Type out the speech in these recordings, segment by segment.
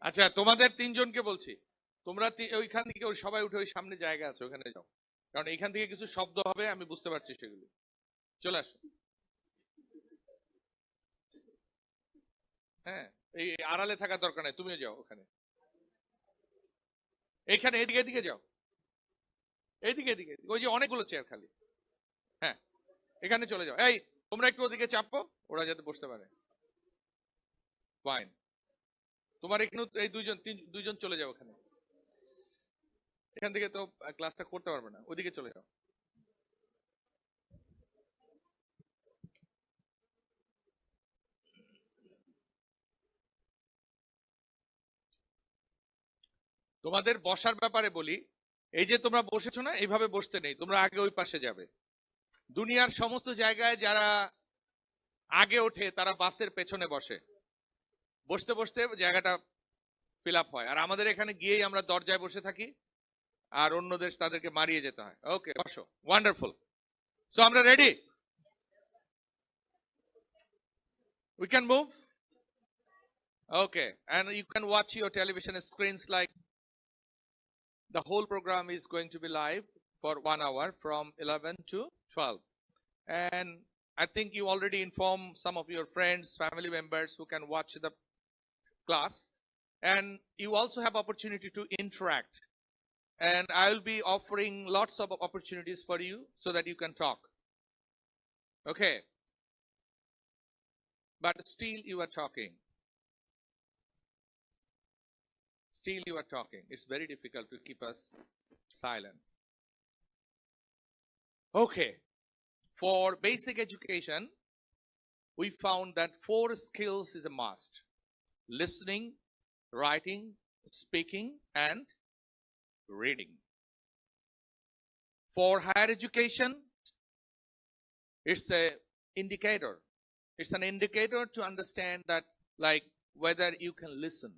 আচ্ছা, তোমাদের তিনজনকে বলছি, তোমরা ওইখান থেকে ওই সবাই উঠে ওই সামনে জায়গা আছে ওখানে যাও, কারণ এইখান থেকে কিছু শব্দ হবে, আমি বুঝতে পারছি সেগুলো। চলে আসো। হ্যাঁ, এই আড়ালে থাকার দরকার নাই, তুমিও যাও ওখানে। এইখানে এদিকে এদিকে যাও, এইদিকে এদিকে, ওই যে অনেকগুলো চেয়ার খালি। হ্যাঁ, এখানে চলে যাও। এই, তোমরা একটু ওদিকে চাপো, ওরা যাতে বসতে পারে। ফাইন। তোমার এখানে এই দুইজন চলে যাও ওখানে। এখান থেকে তো ক্লাসটা করতে পারবে না, ওদিকে চলে যাও। তোমাদের বসার ব্যাপারে বলি, এই যে তোমরা বসেছো না, এইভাবে বসতে নেই, তোমরা আগে ওই পাশে যাবে। দুনিয়ার সমস্ত জায়গায় যারা আগে ওঠে তারা বাসের পেছনে বসে, বসতে বসতে জায়গাটা ফিল আপ হয়, আর আমাদের এখানে গিয়েই আমরা দরজায় বসে থাকি, আর অন্যদের তাদেরকে মারিয়ে যেতে হয়। ওকে, বসো। ওয়ান্ডারফুল। সো আমরা ready, we can move. Okay, and you can watch your television screens like the whole program is going to be live for 1 hour from 11 to 12. And I think you already informed some of your friends, family members who can watch the class. And you also have opportunity to interact. And I will be offering lots of opportunities for you so that you can talk. Okay. But still you are talking. Still you are talking. It's very difficult to keep us silent. Okay. For basic education, we found that 4 skills is a must: listening, writing, speaking, and reading. For higher education, it's a indicator. It's an indicator to understand that, like, whether you can listen,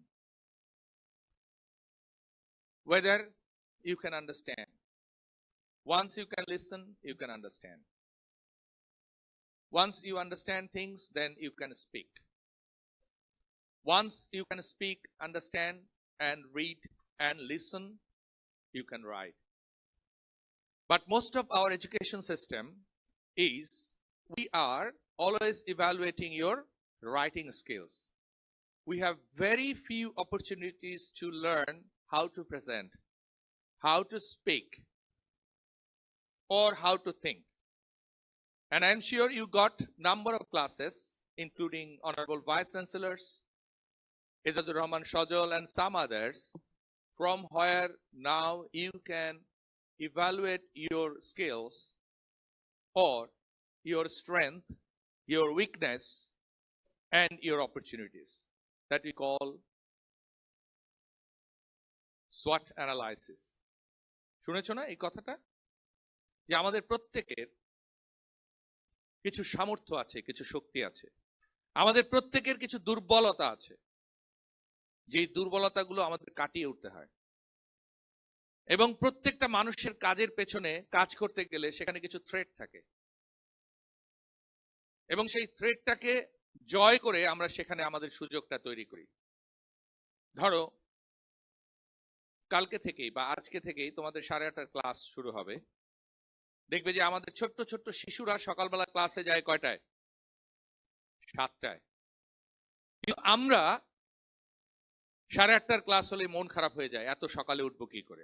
whether you can understand. Once you can listen, you can understand. Once you understand things, then you can speak. Once you can speak, understand, and read and listen, you can write. But most of our education system is, we are always evaluating your writing skills. We have very few opportunities to learn how to present, how to speak, or how to think. And I'm sure you got number of classes, including Honorable Vice Chancellors, Izzatur Rahman Shajol, and some others, from where now you can evaluate your skills or your strength, your weakness, and your opportunities, that we call SWOT analysis. শুনেছো না এই কথাটা, যে আমাদের প্রত্যেকের কিছু সামর্থ্য আছে, কিছু শক্তি আছে, আমাদের প্রত্যেকের কিছু দুর্বলতা আছে, যেই দুর্বলতাগুলো আমাদের কাটিয়ে উঠতে হয়। এবং প্রত্যেকটা মানুষের কাজের পেছনে কাজ করতে গেলে সেখানে কিছু থ্রেট থাকে, এবং সেই থ্রেটটাকে জয় করে আমরা সেখানে আমাদের সুযোগটা তৈরি করি। ধরো, কালকে থেকেই বা আজকে থেকেই তোমাদের 8:30টার ক্লাস শুরু হবে। দেখবে যে আমাদের ছোট্ট ছোট্ট শিশুরা সকালবেলা ক্লাসে যায় কয়টায়? 7টায়। কিন্তু আমরা 8:30টার ক্লাস হলে মন খারাপ হয়ে যায়, এত সকালে উঠবো কি করে।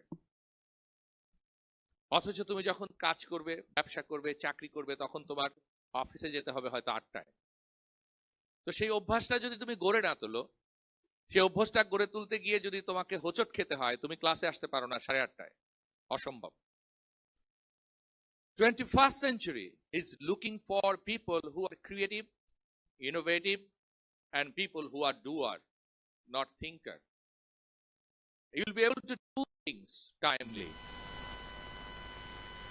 অথচ তুমি যখন কাজ করবে, ব্যবসা করবে, চাকরি করবে, তখন তোমার অফিসে যেতে হবে হয়তো 8টায়। তো সেই অভ্যাসটা যদি তুমি গড়ে না তোলো, সেই অভ্যাসটা গড়ে তুলতে গিয়ে যদি তোমাকে হোঁচট খেতে হয়, তুমি ক্লাসে আসতে পারো না 8:30টায়, অসম্ভব। 21st century is looking for people who are creative, innovative, and people who are doer, not thinker. You will be able to do things timely.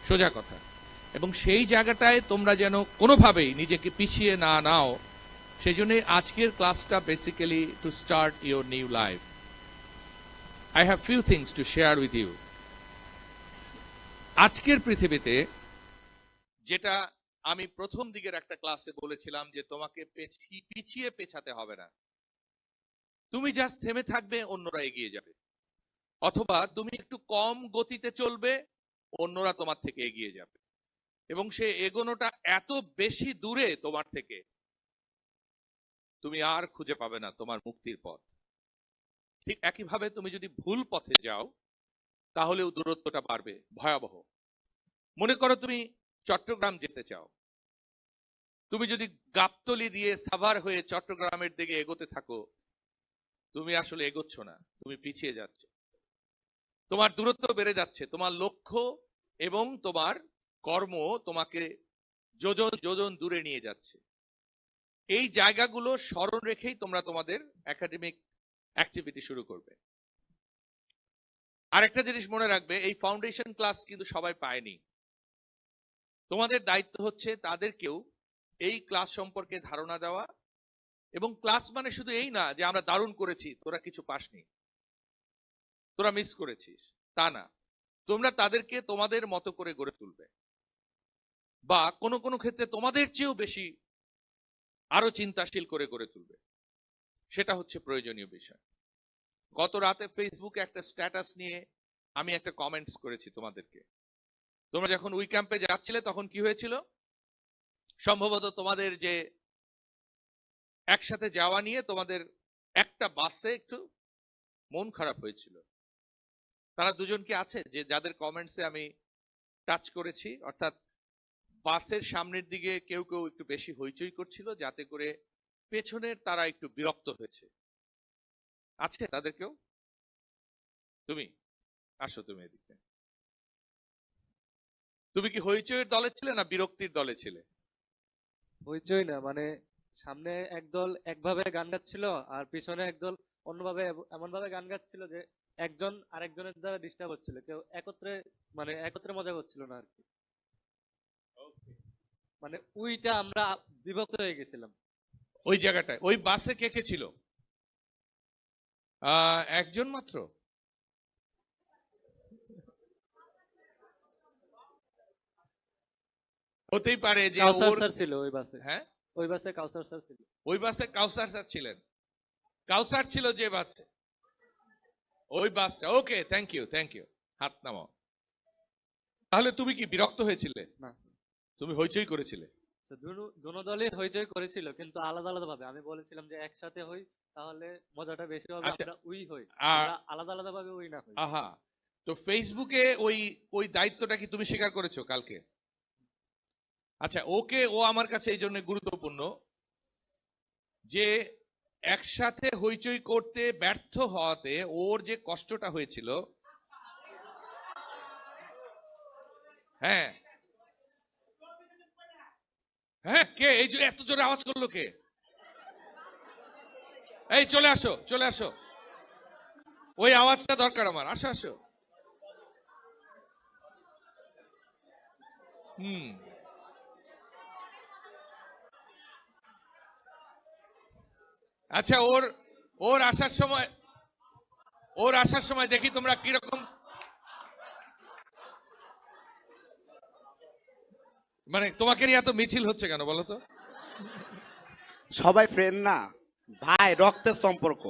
সোজা কথা। এবং সেই জায়গাটায় তোমরা যেন কোনোভাবেই নিজেকে পিছিয়ে না নাও, সেই জন্য আজকের ক্লাসটা basically to start your new life. I have few things to share with you. আজকের পৃথিবীতে, যেটা আমি প্রথম দিকের একটা ক্লাসে বলেছিলাম, যে তোমাকে পিছিয়ে পেছাতে হবে না, তুমি জাস্ট থেমে থাকবে, অন্যরা এগিয়ে যাবে। অথবা তুমি একটু কম গতিতে চলবে, অন্যরা তোমার থেকে এগিয়ে যাবে, এবং সে এগোনোটা এত বেশি দূরে তোমার থেকে, তুমি আর খুঁজে পাবে না তোমার মুক্তির পথ। ঠিক একইভাবে তুমি যদি ভুল পথে যাও, তাহলেও দূরত্বটা বাড়বে, ভয়াবহ। মনে করো তুমি চট্টগ্রাম যেতে চাও, তুমি যদি গাবতলী দিয়ে সাভার হয়ে চট্টগ্রামের দিকে এগোতে থাকো, তুমি আসলে এগোচ্ছ না, তুমি পিছিয়ে যাচ্ছ। তোমার দূরত্ব বেড়ে যাচ্ছে, তোমার লক্ষ্য এবং তোমার কর্ম তোমাকে যোজন যোজন দূরে নিয়ে যাচ্ছে। এই জায়গাগুলো স্মরণ রেখেই তোমরা তোমাদের একাডেমিক অ্যাক্টিভিটি শুরু করবে। আরেকটা জিনিস মনে রাখবে, এই ফাউন্ডেশন ক্লাস কিন্তু সবাই পায়নি। তোমাদের দায়িত্ব হচ্ছে তাদেরকেও এই ক্লাস সম্পর্কে ধারণা দেওয়া, এবং ক্লাস মানে শুধু এই না যে আমরা দারুণ করেছি, তোরা কিছু পাসনি, তোরা মিস করেছিস, তা না। তোমরা তাদেরকে তোমাদের মতো করে গড়ে তুলবে, বা কোনো কোনো ক্ষেত্রে তোমাদের চেয়েও বেশি আরো চিন্তাশীল করে গড়ে তুলবে। সেটা হচ্ছে প্রয়োজনীয় বিষয়। গত রাতে ফেসবুকে একটা স্ট্যাটাস নিয়ে আমি একটা কমেন্টস করেছি তোমাদেরকে। তোমরা যখন উই ক্যাম্পে যাচ্ছিলে তখন কি হয়েছিল? সম্ভবত তোমাদের যে একসাথে যাওয়া নিয়ে তোমাদের একটা বাসে একটু মন খারাপ হয়েছিল। তারা দুজন কি আছে যে যাদের কমেন্টসে আমি টাচ করেছি? অর্থাৎ বাসের সামনের দিকে কেউ কেউ একটু বেশি হইচই করছিল, যাতে করে পেছনের তারা একটু বিরক্ত হয়েছে। আছে তাদের কেউ? তুমি আসো, তুমি এদিকে। তুমি কি হইচইয়ের দলে ছিলে না বিরক্তির দলে ছিলে? হইচই না, মানে সামনে একদল একভাবে গান গাচ্ছিল আর পিছনে একদল অন্যভাবে এমন ভাবে গান গাচ্ছিল যে একজন আরেকজনের দ্বারা ডিস্টার্ব হচ্ছিল, কেউ একত্রে মজা করছিল না আর কি। মানে উইটা আমরা বিভক্ত হয়ে গেছিলাম। ওই জায়গাটায় ওই বাসে কে কে ছিল? একজন মাত্র? হতেই পারে যে কাউসার ওর স্যার ছিল ওই বাসে। হ্যাঁ, ওই বাসে কাউসার স্যার ছিল। ওই বাসে কাউসার স্যার ছিলেন। কাউসার ছিল যে বাসে, ওই বাসটা। ওকে, থ্যাংক ইউ, থ্যাংক ইউ। হাত নামাও। তাহলে তুমি কি বিরক্ত হয়েছিলে? না, তুমি হইচই করেছিলে? দুনো দলই হইচই করেছিল, কিন্তু আলাদা আলাদা ভাবে। আমি বলেছিলাম যে একসাথে হই, তাহলে মজাটা বেশি হবে, আচ্ছা, আমরা উই হই, আর আমরা আলাদা আলাদা ভাবে উই না হই। আহা, তো ফেসবুকে ওই ওই দায়িত্বটা কি তুমি স্বীকার করেছো কালকে? আচ্ছা, ওকে, ও আমার কাছে এই জন্য গুরুত্বপূর্ণ যে একসাথে হইচই করতে ব্যর্থ হওয়াতে ওর যে কষ্টটা হয়েছিল। হ্যাঁ হ্যাঁ, কে এই যে এত জোরে আওয়াজ করলো? কে? এই চলে আসো, চলে আসো, ওই আওয়াজটা দরকার আমার। আসো আসো। হুম, আচ্ছা, ওর ওর আসার সময়, ওর আসার সময় দেখি তোমরা কিরকম, মানে তোমাকে নিয়ে এত মিছিল হচ্ছে কেন বলো তো? সবাই ফ্রেন্ড না ভাই, রক্তের সম্পর্ক।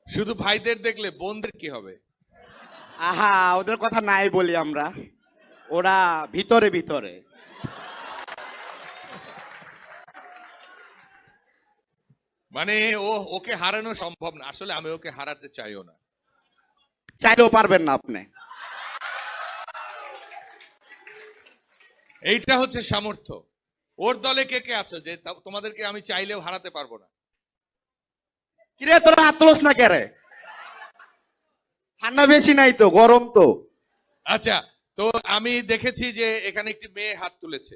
শুধু ভাইদের দেখলে বোনদের কি হবে? আহা, ওদের কথা নাই বলি আমরা, ওরা ভিতরে ভিতরে। মানে ওকে হারানো সম্ভব না। আসলে আমি ওকে হারাতে চাইও না। চাইলেও পারবেন না আপনি। এইটা হচ্ছে সামর্থ্য। ওর দলে কে কে আছো যে তোমাদেরকে আমি চাইলেও হারাতে পারবো না? কিরে তোরা আতলস না কেরে? ঠান্ডা বেশি নাই তো, গরম তো। আচ্ছা, তো আমি দেখেছি যে এখানে একটি মেয়ে হাত তুলেছে।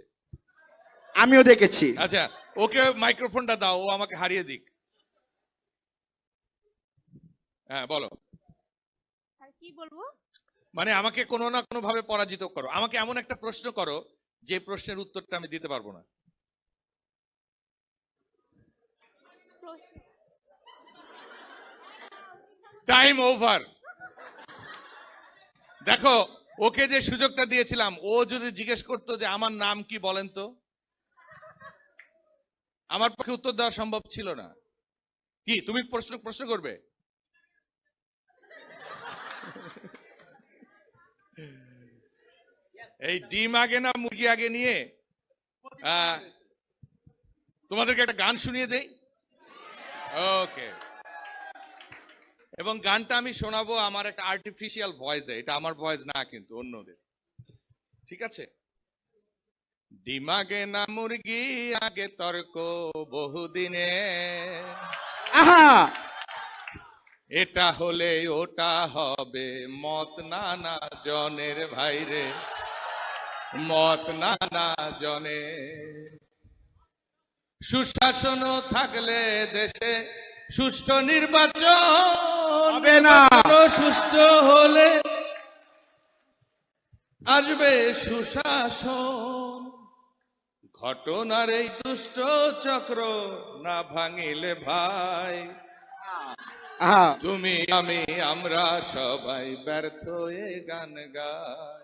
আমিও দেখেছি। আচ্ছা, ওকে মাইক্রোফোনটা দাও, ও আমাকে হারিয়ে দিক। হ্যাঁ, বলো। আর কি বলবো? মানে আমাকে কোনো না কোনো ভাবে পরাজিত করো। আমাকে এমন একটা প্রশ্ন করো যে প্রশ্নের উত্তরটা আমি দিতে পারবো না। Time over. দেখো, ওকে যে সুযোগটা দিয়েছিলাম, ও যদি জিজ্ঞেস করতো যে আমার নাম কি বলেন তো, আমার পক্ষে উত্তর দেওয়া সম্ভব ছিল না। কি তুমি প্রশ্ন করবে? এই ডিম আগে না মুরগি আগে নিয়ে তোমাদেরকে একটা গান শুনিয়ে দেই। ওকে, এবং গানটা আমি শোনাবো আমার একটা আর্টিফিশিয়াল ভয়েসে, এটা আমার ভয়েস না কিন্তু অন্যদের, ঠিক আছে? ডিম আগে না মুরগি আগে তর্ক বহুদিনে, আহা এটা হলে ওটা হবে, মত নানা জনের ভাইরে, মত নানা জনে। সুশাসন থাকলে দেশে সুষ্ঠু নির্বাচন হবে না। সুষ্ঠু হলে আসবে সুশাসন। ঘটনার এই দুষ্ট চক্র না ভাঙিলে ভাই, আহা তুমি আমি আমরা সবাই ব্যর্থ এ গান গাই।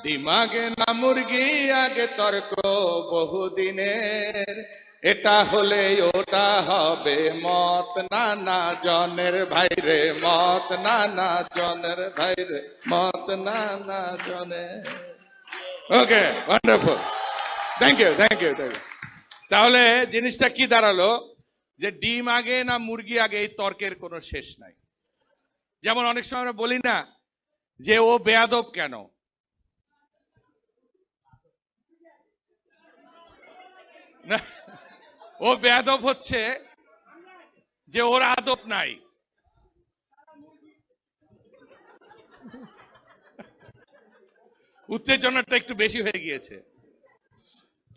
দিমাগে না মুরগি আগে তর্ক বহুদিনের, এটা হলে ওটা হবে, মত নানা জনের ভাইরে, মত নানা জনের ভাইরে, মত নানা জনের। Okay, wonderful, thank you thank you thank you. তাহলে জিনিসটা কি দাঁড়ালো, যে ডিম আগে না মুরগি আগে এই তর্কের কোনো শেষ নাই। যেমন অনেক সময় আমরা বলি না যে ও বেয়াদব কেন, না ও বেয়াদব হচ্ছে যে ওর আদব নাই। উত্তেজনাটা একটু বেশি হয়ে গিয়েছে।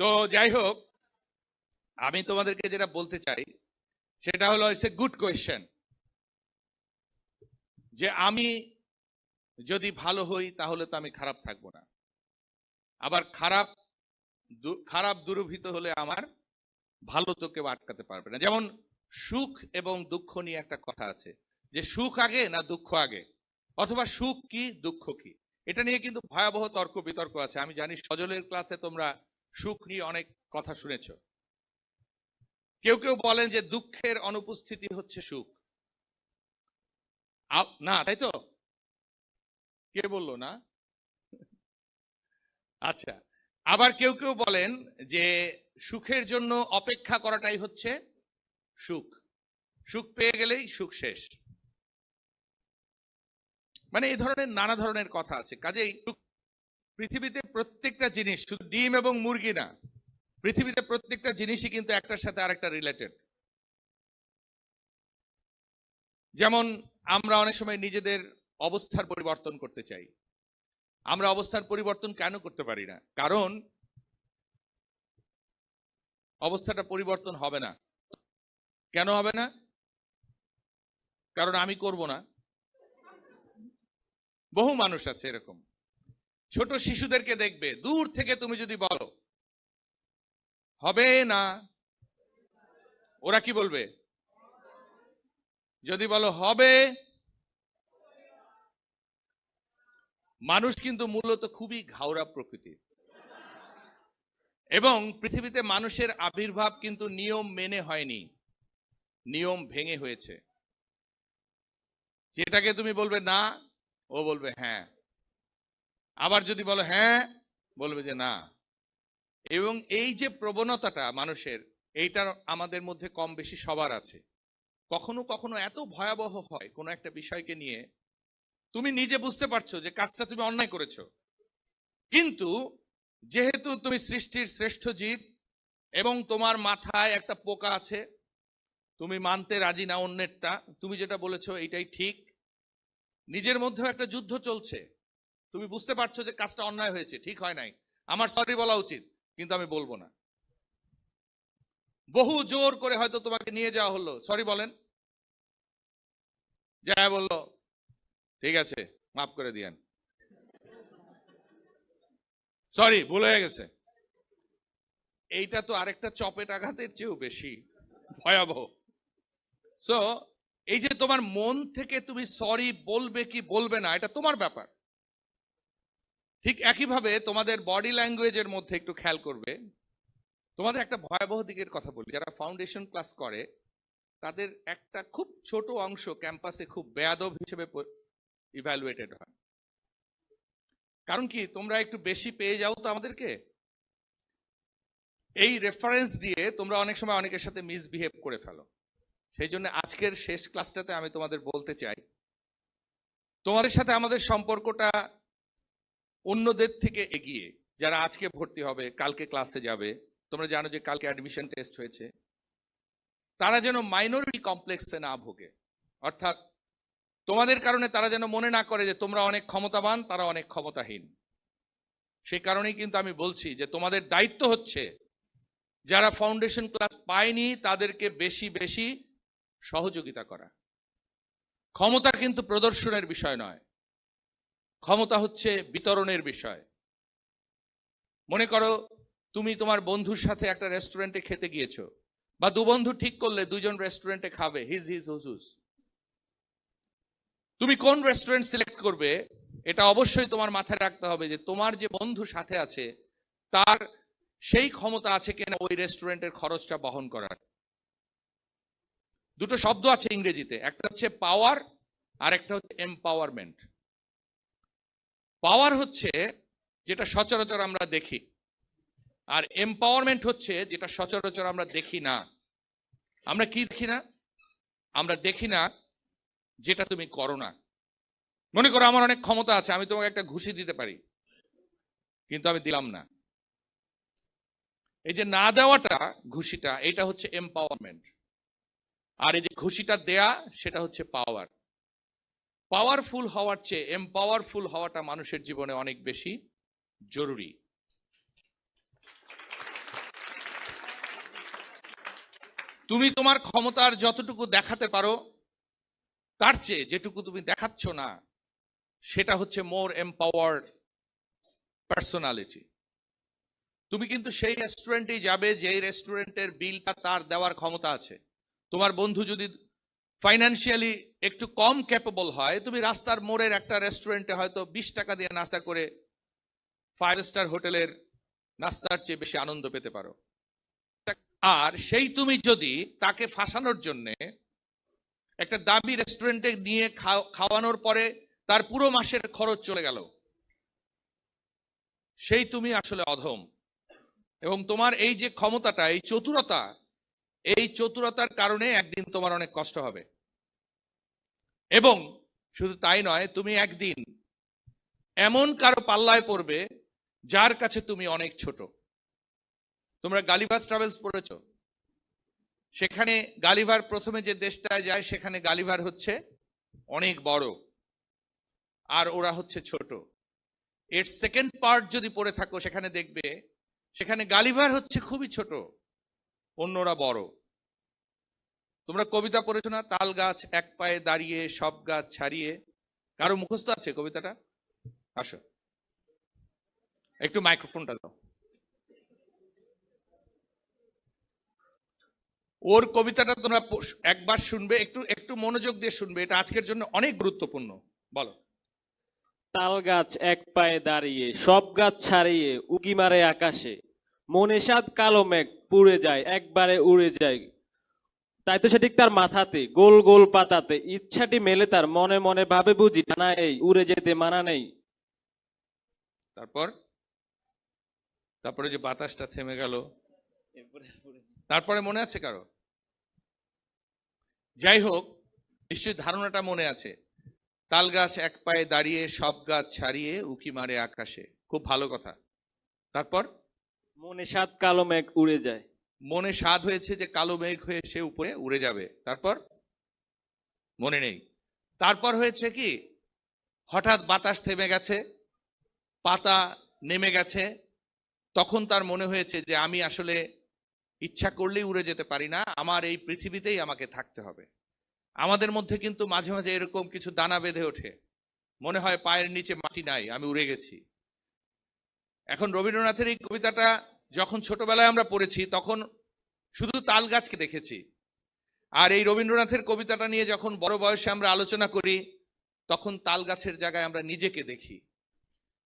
তো যাই হোক, আমি তোমাদেরকে যেটা বলতে চাই সেটা হলো, ইটস এ গুড কোয়েশ্চেন, যে আমি যদি ভালো হই তাহলে তো আমি খারাপ থাকবো না, আবার খারাপ দুরভিত হলে আমার ভালো তো কেউ আটকাতে পারবে না। যেমন সুখ এবং দুঃখ নিয়ে একটা কথা আছে, যে সুখ আগে না দুঃখ আগে, অথবা সুখ কি দুঃখ কি, এটা নিয়ে কিন্তু ভয়াবহ তর্ক বিতর্ক আছে। আমি জানি সজলের ক্লাসে তোমরা সুখ নিয়ে অনেক কথা শুনেছ। কেউ কেউ বলেন যে দুঃখের অনুপস্থিতি হচ্ছে সুখ, না তাই তো? কে বললো না? আচ্ছা, আবার কেউ কেউ বলেন যে সুখের জন্য অপেক্ষা করাটাই হচ্ছে সুখ, সুখ পেয়ে গেলেই সুখ শেষ। মানে এই ধরনের নানা ধরনের কথা আছে। কাজেই পৃথিবীতে প্রত্যেকটা জিনিস, শুধু ডিম এবং মুরগি না, পৃথিবীতে প্রত্যেকটা জিনিসই কিন্তু একটার সাথে আরেকটা রিলেটেড। যেমন আমরা অনেক সময় নিজেদের অবস্থার পরিবর্তন করতে চাই। আমরা অবস্থার পরিবর্তন কেন করতে পারি না? কারণ অবস্থাটা পরিবর্তন হবে না। কেন হবে না? কারণ আমি করব না। বহু মানুষ আছে এরকম। ছোট শিশুদেরকে দেখবে, দূর থেকে তুমি যদি বলো হবে না, ওরা কি বলবে? যদি বলো হবে, মানুষ কিন্তু মূলত খুবই ঘাওড়া প্রকৃতির, এবং পৃথিবীতে মানুষের আবির্ভাব কিন্তু নিয়ম মেনে হয়নি, নিয়ম ভেঙে হয়েছে। যেটাকে তুমি বলবে না, ও বলবে হ্যাঁ, আবার যদি বলো হ্যাঁ, বলবে যে না। এবং এই যে প্রবণতাটা মানুষের, এইটার আমাদের মধ্যে কম বেশি সবার আছে। কখনো কখনো এত ভয়াবহ হয় কোনো একটা বিষয়কে নিয়ে, তুমি নিজে বুঝতে পারছো যে কাজটা তুমি অন্যায় করেছো, কিন্তু যেহেতু তুমি সৃষ্টির শ্রেষ্ঠ জীব এবং তোমার মাথায় একটা পোকা আছে, তুমি মানতে রাজি না অন্যেরটা, তুমি যেটা বলেছো এইটাই ঠিক, নিজের মধ্যেও একটা যুদ্ধ চলছে। তুমি বুঝতে পারছো যে কাজটা অন্যায় হয়েছে, ঠিক হয় নাই, আমার সরি বলা উচিত, কিন্তু আমি বলবো না। বহু জোর করে হয়তো তোমাকে নিয়ে যাওয়া হলো, সরি বলেন, যা বললো ঠিক আছে মাফ করে দিয়েন, সরি ভুল হয়ে গেছে। এইটা তো আরেকটা চপেট আঘাতের চেয়েও বেশি ভয়াবহ। সো এই যে তোমার মন থেকে তুমি সরি বলবে কি বলবে না, এটা তোমার ব্যাপার। ঠিক একইভাবে তোমাদের বডি ল্যাঙ্গুয়েজের মধ্যে একটু খেয়াল করবে। তোমাদের একটা ভয়াবহ দিকের কথা বলি, যারা ফাউন্ডেশন ক্লাস করে তাদের একটা খুব ছোট অংশ ক্যাম্পাসে খুব বেয়াদব হিসেবে ইভ্যালুয়েটেড হয়। কারণ কি, তোমরা একটু বেশি পেয়ে যাও তো আমাদেরকে, এই রেফারেন্স দিয়ে তোমরা অনেক সময় অনেকের সাথে মিসবিহেভ করে ফেলো। সেই জন্য আজকের শেষ ক্লাসটাতে আমি তোমাদের বলতে চাই, তোমাদের সাথে আমাদের সম্পর্কটা অন্যদের থেকে এগিয়ে। যারা আজকে ভর্তি হবে, কালকে ক্লাসে যাবে, তোমরা জানো যে কালকে অ্যাডমিশন টেস্ট হয়েছে, তারা যেন মাইনরিটি কমপ্লেক্সে না ভোগে। অর্থাৎ তোমাদের কারণে তারা যেন মনে না করে যে তোমরা অনেক ক্ষমতাবান, তারা অনেক ক্ষমতাহীন। সেই কারণেই কিন্তু আমি বলছি যে তোমাদের দায়িত্ব হচ্ছে যারা ফাউন্ডেশন ক্লাস পায়নি তাদেরকে বেশি বেশি সহযোগিতা করা। ক্ষমতা কিন্তু প্রদর্শনের বিষয় নয়, ক্ষমতা হচ্ছে বিতরণের বিষয়। মনে করো তুমি তোমার বন্ধুর সাথে একটা রেস্টুরেন্টে খেতে গিয়েছো, বা দু বন্ধু ঠিক করলে দুজন রেস্টুরেন্টে খাবে, হিজ হিজ হুজুস। তুমি কোন রেস্টুরেন্ট সিলেক্ট করবে এটা অবশ্যই তোমার মাথায় রাখতে হবে যে তোমার যে বন্ধু সাথে আছে তার সেই ক্ষমতা আছে কিনা ওই রেস্টুরেন্টের খরচটা বহন করার। দুটো শব্দ আছে ইংরেজিতে, একটা হচ্ছে পাওয়ার আর একটা হচ্ছে এম্পাওয়ারমেন্ট। পাওয়ার হচ্ছে যেটা সচরাচর আমরা দেখি, আর এম্পাওয়ারমেন্ট হচ্ছে যেটা সচরাচর আমরা দেখি না। আমরা কি দেখি না? আমরা দেখি না যেটা তুমি করো না। মনে করো আমার অনেক ক্ষমতা আছে, আমি তোমাকে একটা ঘুষি দিতে পারি, কিন্তু আমি দিলাম না। এই যে না দেওয়াটা, ঘুষিটা, এটা হচ্ছে এম্পাওয়ারমেন্ট। আর এই যে ঘুষিটা দেয়া, সেটা হচ্ছে পাওয়ার। পাওয়ারফুল হওয়ার চেয়ে এম্পাওয়ারফুল হওয়াটা মানুষের জীবনে অনেক বেশি জরুরি। তুমি তোমার ক্ষমতার যতটুকু দেখাতে পারো তার চেয়ে যেটুকু তুমি দেখাচ্ছ না, সেটা হচ্ছে মোর এম্পাওয়ার্ড পার্সোনালিটি। তুমি কিন্তু সেই রেস্টুরেন্টেই যাবে যেই রেস্টুরেন্টের বিলটা তার দেওয়ার ক্ষমতা আছে। তোমার বন্ধু যদি ফাইন্যান্সিয়ালি একটু কম ক্যাপেবল হয়, তুমি রাস্তার মোড়ের একটা রেস্টুরেন্টে হয়তো 20 টাকা দিয়ে নাস্তা করে 5 স্টার হোটেলের নাস্তার চেয়ে বেশি আনন্দ পেতে পারো। আর সেই তুমি যদি তাকে ফাঁসানোর জন্য একটা দামি রেস্টুরেন্টে নিয়ে খাওয়ানোর পরে তার পুরো মাসের খরচ চলে গেল, সেই তুমি আসলে অধম। এবং তোমার এই যে ক্ষমতাটা, এই চতুরতা, এই চতুরতার কারণে একদিন তোমার অনেক কষ্ট হবে। এবং শুধু তাই নয়, তুমি একদিন এমন কারো পাল্লায় পড়বে যার কাছে তুমি অনেক ছোট। তোমরা গালিভার ট্রাভেলস পড়েছো? সেখানে গালিভার প্রথমে যে দেশটায় যায় সেখানে গালিভার হচ্ছে অনেক বড় আর ওরা হচ্ছে ছোট। এর সেকেন্ড পার্ট যদি পড়ে থাকো সেখানে দেখবে সেখানে গালিভার হচ্ছে খুবই ছোট, অন্যরা বড়। তোমরা কবিতা পড়েছো না, তাল গাছ এক পায়ে দাঁড়িয়ে সব গাছ ছাড়িয়ে? কারো মুখস্থ আছে কবিতাটা? আসো একটু মাইক্রোফোনটা দাও। ওর কবিতাটা তোমরা একবার শুনবে, একটু একটু মনোযোগ দিয়ে শুনবে, এটা আজকের জন্য অনেক গুরুত্বপূর্ণ। বলো। তাল গাছ এক পায়ে দাঁড়িয়ে সব গাছ ছাড়িয়ে উকি মারে আকাশে, মনে সাদ কালো মেঘ পুড়ে যায় একবারে উড়ে যায়। তাই তো সে ঠিক তার মাথাতে গোল গোল পাতাতে ইচ্ছাটি মেলে তার মনে মনে ভাবে বুঝি টানা এই উড়ে যেতে মানা নেই। তারপর তারপরে যে বাতাসটা থেমে গেল, তারপরে মনে আছে কারো? যাই হোক, নিশ্চয়ই ধারণাটা মনে আছে। তাল গাছ এক পায়ে দাঁড়িয়ে সব গাছ ছাড়িয়ে উকি মারে আকাশে, খুব ভালো কথা। তারপর মনে সাদ কালো মেঘ উড়ে যায়। মনে স্বাদ হয়েছে যে কালো মেঘ হয়ে সে উপরে উড়ে যাবে। তারপর মনে নেই। তারপর হয়েছে কি, হঠাৎ বাতাস থেমে গেছে, পাতা নেমে গেছে, তখন তার মনে হয়েছে যে আমি আসলে ইচ্ছা করলেই উড়ে যেতে পারি না, আমার এই পৃথিবীতেই আমাকে থাকতে হবে। আমাদের মধ্যে কিন্তু মাঝে মাঝে এরকম কিছু দানা বেঁধে ওঠে, মনে হয় পায়ের নিচে মাটি নাই, আমি উড়ে গেছি। এখন রবীন্দ্রনাথের এই কবিতাটা যখন ছোটবেলায় আমরা পড়েছি তখন শুধু তাল গাছকে দেখেছি, আর এই রবীন্দ্রনাথের কবিতাটা নিয়ে যখন বড় বয়সে আমরা আলোচনা করি তখন তাল গাছের জায়গায় আমরা নিজেকে দেখি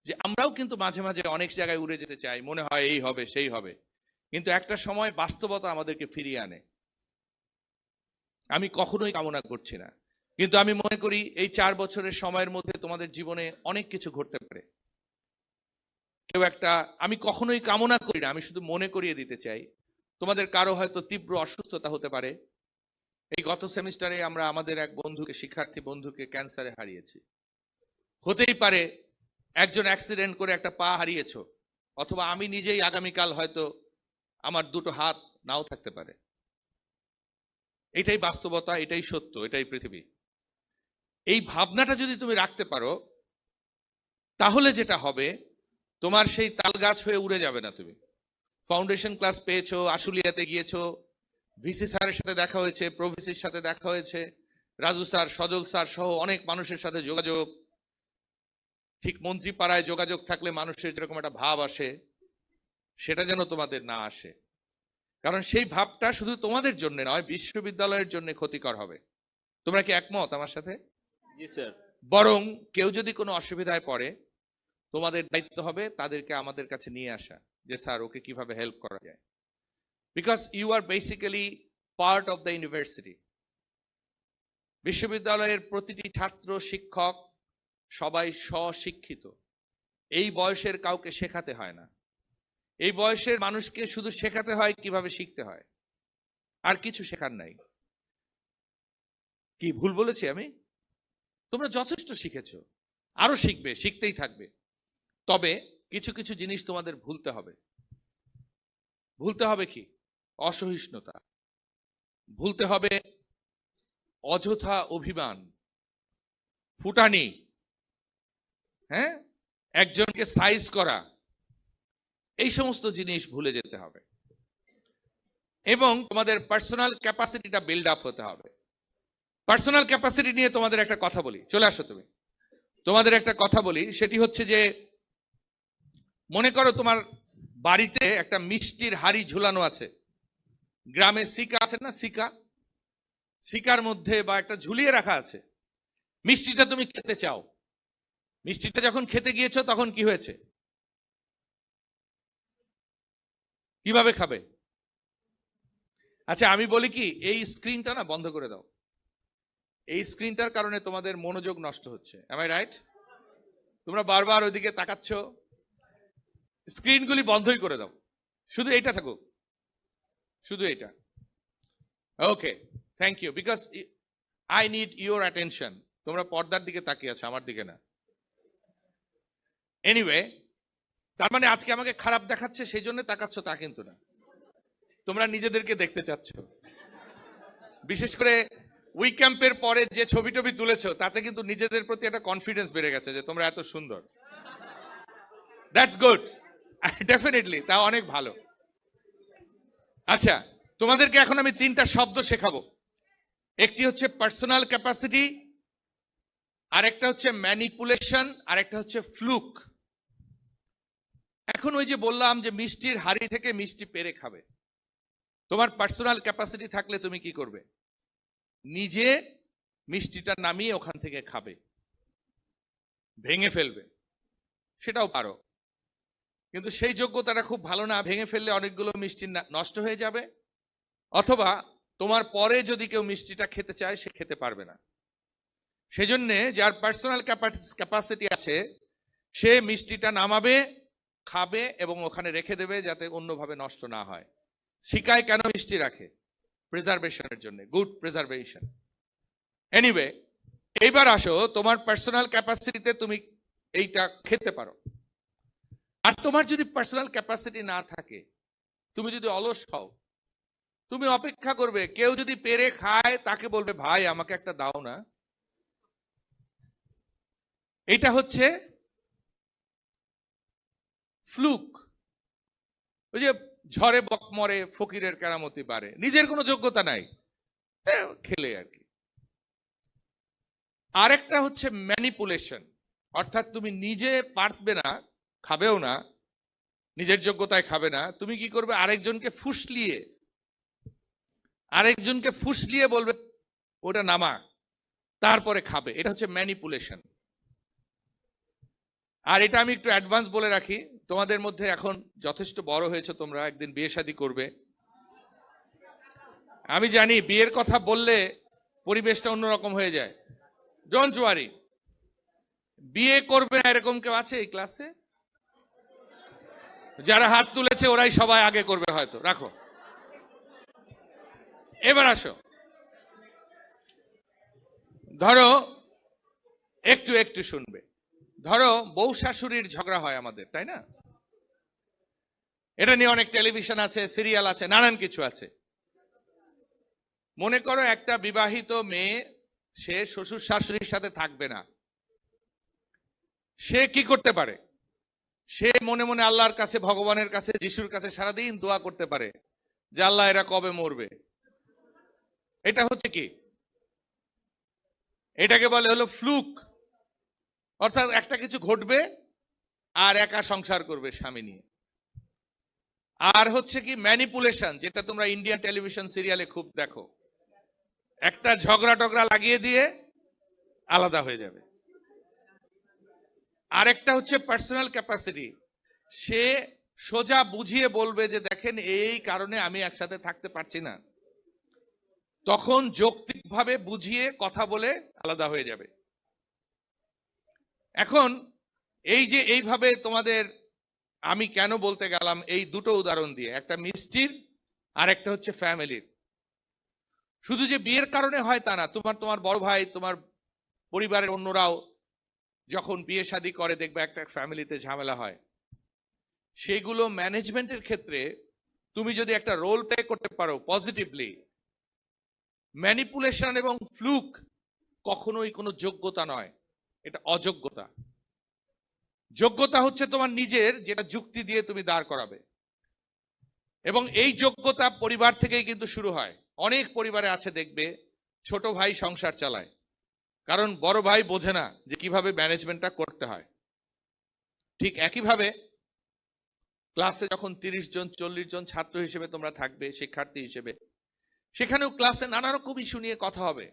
যে আমরাও কিন্তু মাঝে মাঝে অনেক জায়গায় উড়ে যেতে চাই, মনে হয় এই হবে সেই হবে, কিন্তু একটা সময় বাস্তবতা আমাদেরকে ফিরিয়ে আনে। আমি কখনোই কামনা করছি না, কিন্তু আমি মনে করি এই 4 বছরের সময়ের মধ্যে তোমাদের জীবনে অনেক কিছু ঘটতে পারে। কেউ একটা, আমি কখনোই কামনা করি না, আমি শুধু মনে করিয়ে দিতে চাই, তোমাদের কারো হয়তো তীব্র অসুস্থতা হতে পারে। এই গত সেমিস্টারে আমরা আমাদের এক বন্ধুকে, শিক্ষার্থী বন্ধুকে ক্যান্সারে হারিয়েছি। হতেই পারে একজন অ্যাক্সিডেন্ট করে একটা পা হারিয়েছো, অথবা আমি নিজেই আগামীকাল হয়তো আমার দুটো হাত নাও থাকতে পারে। এটাই বাস্তবতা, এটাই সত্য, এটাই পৃথিবী। এই ভাবনাটা যদি তুমি রাখতে পারো, তাহলে যেটা হবে, তোমার সেই তাল গাছ হয়ে উড়ে যাবে না। তুমি ফাউন্ডেশন ক্লাস পেয়েছো, আশুলিয়াতে গিয়েছো, ভিসি স্যারের সাথে দেখা হয়েছে, প্রভিসির সাথে দেখা হয়েছে, রাজু স্যার, সজল স্যার সহ অনেক মানুষের সাথে যোগাযোগ। ঠিক মন্ত্রী পাড়ায় যোগাযোগ থাকলে মানুষের যেরকম একটা ভাব আসে, সেটা যেন তোমাদের না আসে। কারণ সেই ভাবটা শুধু তোমাদের জন্য নয়, বিশ্ববিদ্যালয়ের জন্য ক্ষতিকর হবে। তোমরা কি একমত আমার সাথে? জি স্যার। বরং কেউ যদি কোনো অসুবিধায় পড়ে, তোমাদের দায়িত্ব হবে তাদেরকে আমাদের কাছে নিয়ে আসা, যে স্যার ওকে কিভাবে হেল্প করা যায়। Because you are basically part of the university. বিশ্ববিদ্যালয়ের প্রতিটি ছাত্র, শিক্ষক সবাই স্বশিক্ষিত। এই বয়সের কাউকে শেখাতে হয় না। এই বয়সের মানুষকে শুধু শেখাতে হয় কিভাবে শিখতে হয়, আর কিছু শেখার নাই। কি ভুল বলেছি আমি? তোমরা যথেষ্ট শিখেছো, আরো শিখবে, শিখতেই থাকবে। তবে কিছু কিছু জিনিস তোমাদের ভুলতে হবে। ভুলতে হবে কি? অসহিষ্ণুতা, ভুলতে হবে অযথা অভিমান, ফুটানি, হ্যাঁ, একজনকে সাইজ করা, এই সমস্ত জিনিস ভুলে যেতে হবে। এবং তোমাদের পার্সোনাল ক্যাপাসিটিটা বিল্ড আপ হতে হবে। পার্সোনাল ক্যাপাসিটি নিয়ে তোমাদের একটা কথা বলি, চলে আসো তুমি। তোমাদের একটা কথা বলি, সেটি হচ্ছে যে, মনে করো তোমার বাড়িতে একটা মিষ্টির হাড়ি ঝুলানো আছে। গ্রামে সিকা আছে না, সিকা, সিকার মধ্যে বা একটা ঝুলিয়ে রাখা আছে। মিষ্টিটা তুমি খেতে চাও। মিষ্টিটা যখন খেতে গিয়েছো তখন কি হয়েছে? কিভাবে খাবে? আচ্ছা আমি বলি কি, এই স্ক্রিনটা না বন্ধ করে দাও। এই স্ক্রিনটার কারণে তোমাদের মনোযোগ নষ্ট হচ্ছে। Am I right? তোমরা বারবার ওইদিকে তাকাচ্ছ। স্ক্রিনগুলি বন্ধই করে দাও, শুধু এইটা থাকুক, শুধু এটা। Okay, thank you. Because I need your attention. তোমরা পর্দার দিকে তাকিয়ে আছো, আমার দিকে না। এনিওয়ে, তার মানে আজকে আমাকে খারাপ দেখাচ্ছে সেই জন্য তাকাচ্ছ তা কিন্তু না, তোমরা নিজেদেরকে দেখতে চাচ্ছ। বিশেষ করে উই ক্যাম্পের পরে যে ছবি টবি তুলেছো, তাতে কিন্তু নিজেদের প্রতি একটা কনফিডেন্স বেড়ে গেছে যে তোমরা এত সুন্দর। দ্যাটস গুড, ডেফিনেটলি, তা অনেক ভালো। আচ্ছা, তোমাদেরকে এখন আমি 3টা শব্দ শেখাবো। একটি হচ্ছে পার্সোনাল ক্যাপাসিটি, আরেকটা হচ্ছে ম্যানিপুলেশন, আরেকটা হচ্ছে ফ্লুক। এখন ওই যে বললাম যে মিষ্টির হাড়ি থেকে মিষ্টি পেরে খাবে, তোমার পার্সোনাল ক্যাপাসিটি থাকলে তুমি কি করবে? নিজে মিষ্টিটা নামিয়ে ওখান থেকে খাবে, ভেঙে ফেলবে, সেটাও পারো। কিন্তু সেই যোগ্যতাটা খুব ভালো না, ভেঙে ফেললে অনেকগুলো মিষ্টি নষ্ট হয়ে যাবে, অথবা তোমার পরে যদি কেউ মিষ্টিটা খেতে চায় সে খেতে পারবে না। সেজন্য যার পার্সোনাল ক্যাপাসিটি আছে সে মিষ্টিটা নামাবে, খাবে এবং ওখানে রেখে দেবে যাতে অন্যভাবে নষ্ট না হয়। শিকায় কেন মিষ্টি রাখে? প্রিজার্ভেশনের জন্য, গুড প্রিজার্ভেশন। এনিওয়ে, এইবার আসো, তোমার পার্সোনাল ক্যাপাসিটিতে তুমি এইটা খেতে পারো। আর তোমার যদি পার্সোনাল ক্যাপাসিটি না থাকে, তুমি যদি অলস হও, তুমি অপেক্ষা করবে কেউ যদি পেরে খায় তাকে বলবে ভাই আমাকে একটা দাও না। এটা হচ্ছে ফ্লুক। ওই যে ঝড়ে বক মরে ফকিরের কেরামতি বাড়ে, নিজের কোনো যোগ্যতা নাই, খেলে আর কি। আরেকটা হচ্ছে ম্যানিপুলেশন, অর্থাৎ তুমি নিজে পারবে না, খাবেও না, নিজের যোগ্যতায় খাবে না, তুমি কি করবে? আরেকজনকে ফুসলিয়ে বলবে ওটা নামা, তারপরে খাবে। এটা হচ্ছে ম্যানিপুলেশন। আর এটা আমি একটু অ্যাডভান্স বলে রাখি, তোমাদের মধ্যে এখন যথেষ্ট বড় হয়েছে, তোমরা একদিন বিয়ে শাদী করবে। আমি জানি বিয়ের কথা বললে পরিবেশটা অন্যরকম হয়ে যায়। ডোন্ট ওয়ারি, বিয়ে করবে না এরকম কেউ আছে এই ক্লাসে? যারা হাত তুলেছে ওরাই সবাই আগে করবে হয়তো, রাখো। এবার আসো, ধরো একটু একটু শুনবে। ধরো বউ শাশুড়ির ঝগড়া হয় আমাদের, তাই না? এটা নিয়ে অনেক টেলিভিশন আছে, সিরিয়াল আছে, নানান কিছু আছে। মনে করো একটা বিবাহিত মেয়ে, সে শ্বশুর শাশুড়ির সাথে থাকবে না, সে কি করতে পারে? সে মনে মনে আল্লাহর কাছে, ভগবানের কাছে, যিশুর কাছে সারাদিন দোয়া করতে পারে যে আল্লাহ এরা কবে মরবে। এটা হচ্ছে কি? এটাকে বলে হলো ফ্লুক, অর্থাৎ একটা কিছু ঘটবে আর একা সংসার করবে স্বামী নিয়ে। আর হচ্ছে কি ম্যানিপুলেশন, যেটা তোমরা ইন্ডিয়ান টেলিভিশন সিরিয়ালে খুব দেখো, একটা ঝগড়া টগড়া লাগিয়ে দিয়ে আলাদা হয়ে যাবে। আরেকটা হচ্ছে পার্সোনাল ক্যাপাসিটি, সে সোজা বুঝিয়ে বলবে যে দেখেন এই কারণে আমি একসাথে থাকতে পারছি না, তখন যৌক্তিকভাবে বুঝিয়ে কথা বলে আলাদা হয়ে যাবে। এখন এই যে এইভাবে তোমাদের, আমি কেন বলতে গেলাম এই দুটো উদাহরণ দিয়ে, একটা মিষ্টির আর একটা হচ্ছে ফ্যামিলির। শুধু যে বিয়ের কারণে হয় তা না, তোমার বড় ভাই, তোমার পরিবারের অন্যরাও যখন বিয়ে শাদী করে দেখবে একটা ফ্যামিলিতে ঝামেলা হয়, সেগুলো ম্যানেজমেন্টের ক্ষেত্রে তুমি যদি একটা রোল প্লে করতে পারো পজিটিভলি, ম্যানিপুলেশন এবং ফ্লুক কখনোই কোনো যোগ্যতা নয়, এটা অযোগ্যতা। যোগ্যতা হচ্ছে তোমার নিজের, যেটা যুক্তি দিয়ে তুমি দাঁড় করাবে। এবং এই যোগ্যতা পরিবার থেকেই কিন্তু শুরু হয়। অনেক পরিবারে আছে দেখবে ছোট ভাই সংসার চালায়, কারণ বড় ভাই বোঝে না যে কিভাবে ম্যানেজমেন্টটা করতে হয়। ঠিক একইভাবে ক্লাসে যখন 30 জন 40 জন ছাত্র হিসেবে তোমরা থাকবে, শিক্ষার্থী হিসেবে, সেখানেও ক্লাসে নানা রকম ইস্যু নিয়ে কথা হবে,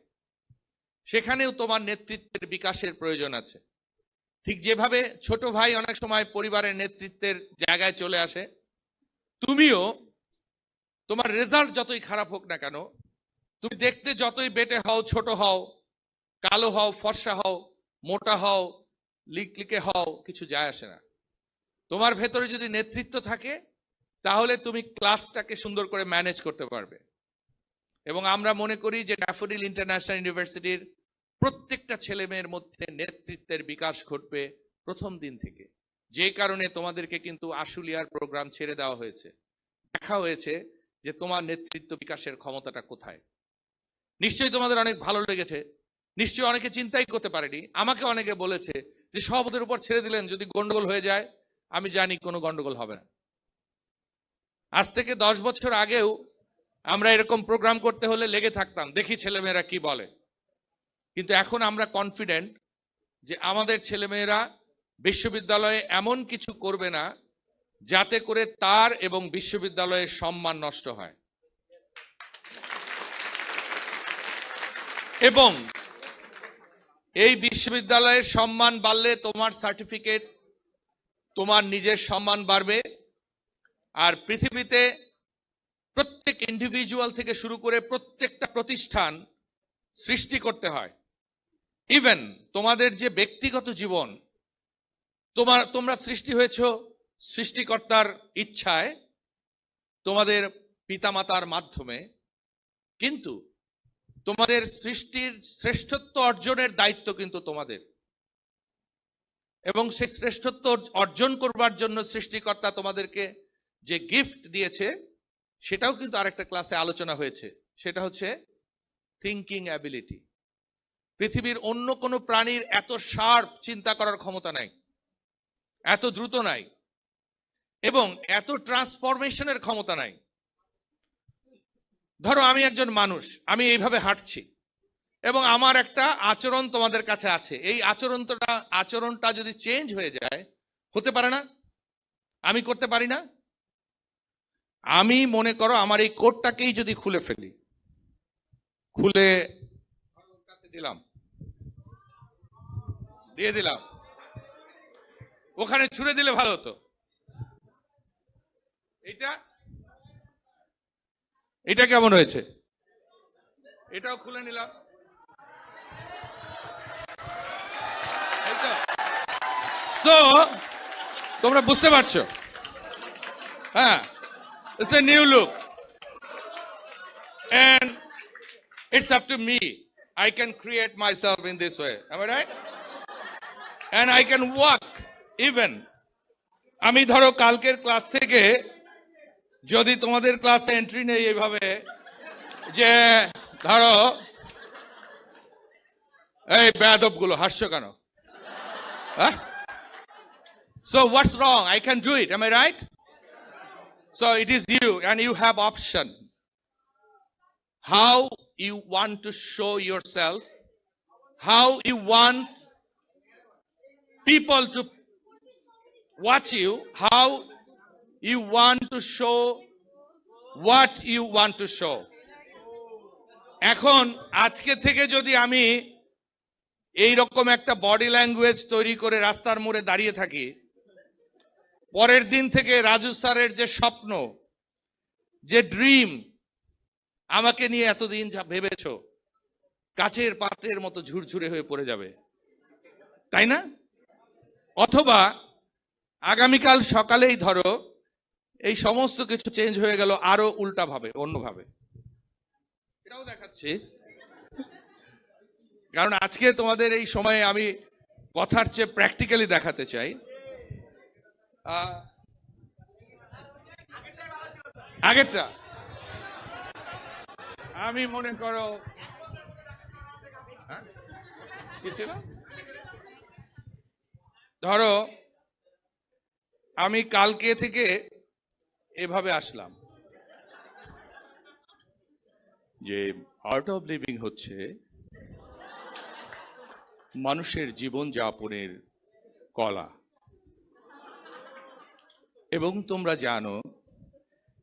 সেখানেও তোমার নেতৃত্বের বিকাশের প্রয়োজন আছে। ঠিক যেভাবে ছোট ভাই অনেক সময় পরিবারের নেতৃত্বের জায়গায় চলে আসে, তুমিও তোমার রেজাল্ট যতই খারাপ হোক না কেন, তুমি দেখতে যতই বেটে হও, ছোট হও, কালো হও, ফর্সা হও, মোটা হও, লিকলিকে হও, কিছু যায় আসে না। তোমার ভেতরে যদি নেতৃত্ব থাকে তাহলে তুমি ক্লাসটাকে সুন্দর করে ম্যানেজ করতে পারবে। এবং আমরা মনে করি যে ড্যাফোডিল ইন্টারন্যাশনাল ইউনিভার্সিটির প্রত্যেকটা ছেলে মেয়ের মধ্যে নেতৃত্বের বিকাশ ঘটবে প্রথম দিন থেকে। যে কারণে তোমাদেরকে কিন্তু আশুলিয়ার প্রোগ্রাম ছেড়ে দেওয়া হয়েছে, দেখা হয়েছে যে তোমার নেতৃত্ব বিকাশের ক্ষমতাটা কোথায়। নিশ্চয়ই তোমাদের অনেক ভালো লেগেছে, নিশ্চয়ই অনেকে চিন্তাই করতে পারেনি। আমাকে অনেকে বলেছে যে সব ওদের উপর ছেড়ে দিলেন, যদি গন্ডগোল হয়ে যায়। আমি জানি কোনো গন্ডগোল হবে না। আজ থেকে 10 বছর আগেও আমরা এরকম প্রোগ্রাম করতে হলে লেগে থাকতাম, দেখি ছেলেমেয়েরা কি বলে। কিন্তু এখন আমরা কনফিডেন্ট যে আমাদের ছেলেমেয়েরা বিশ্ববিদ্যালয়ে এমন কিছু করবে না যাতে করে তার এবং বিশ্ববিদ্যালয়ের সম্মান নষ্ট হয়। এবং এই বিশ্ববিদ্যালয়ের সম্মান বাড়লে তোমার সার্টিফিকেট, তোমার নিজের সম্মান বাড়বে। আর পৃথিবীতে প্রত্যেক ইন্ডিভিজুয়াল থেকে শুরু করে প্রত্যেকটা প্রতিষ্ঠান সৃষ্টি করতে হয়। ইভেন তোমাদের যে ব্যক্তিগত জীবন, তোমরা সৃষ্টি হয়েছ সৃষ্টিকর্তার ইচ্ছায়, তোমাদের পিতামাতার মাধ্যমে, কিন্তু তোমাদের সৃষ্টির শ্রেষ্ঠত্ব অর্জনের দায়িত্ব কিন্তু তোমাদের। এবং সেই শ্রেষ্ঠত্ব অর্জন করবার জন্য সৃষ্টিকর্তা তোমাদেরকে যে গিফট দিয়েছে, সেটাও কিন্তু আরেকটা ক্লাসে আলোচনা হয়েছে, সেটা হচ্ছে থিঙ্কিং অ্যাবিলিটি। পৃথিবীর অন্য কোনো প্রাণীর এত শার্প চিন্তা করার ক্ষমতা নাই, এত দ্রুত নাই, এবং এত ট্রান্সফরমেশনের ক্ষমতা নাই। ধরো আমি একজন মানুষ, আমি এইভাবে হাঁটছি এবং আমার একটা আচরণ তোমাদের কাছে আছে। এই আচরণটা যদি চেঞ্জ হয়ে যায়, হতে পারে না? আমি করতে পারি না? আমি মনে করো আমার এই কোটটাকেই যদি খুলে ফেলি, খুলে দিয়ে দিলাম, ওখানে ছুড়ে দিলে ভালো হতো। এটা এটা কেমন হয়েছে? এটাও খুলে নিলাম। সো তোমরা বুঝতে পারছো? হ্যাঁ, it's a new look and it's up to me. I can create myself in this way. Am I right? And I can walk even. আমি ধরো কালকের ক্লাস থেকে যদি তোমাদের ক্লাসে এন্ট্রি নেই এইভাবে যে ধরো এই বেয়াদব গুলো হাসছো কেন? হ্যাঁ? So what's wrong? I can do it. Am I right? So it is you and you have option. How you want to show yourself, how you want people to watch you, how you want to show what you want to show. এখন আজকে থেকে যদি আমি এই রকম একটা body language তৈরি করে রাস্তার মোড়ে দাঁড়িয়ে থাকি, পরের দিন থেকে রাজু স্যারের যে স্বপ্ন, যে ড্রিম আমাকে নিয়ে এতদিন যা ভেবেছ, কাচের পাত্রের মতো ঝুরঝুরে হয়ে পড়ে যাবে, তাই না? অথবা আগামীকাল সকালেই ধরো এই সমস্ত কিছু চেঞ্জ হয়ে গেল আরো উল্টা ভাবে, অন্যভাবে। এটাও দেখাচ্ছি, কারণ আজকে তোমাদের এই সময়ে আমি কথার চেয়ে প্র্যাকটিক্যালি দেখাতে চাই। আগেরটা আমি মনে করো কি ছিল, ধরো আমি কালকে থেকে এভাবে আসলাম যে আর্ট অফ লিভিং হচ্ছে মানুষের জীবন যাপনের কলা, এবং তোমরা জানো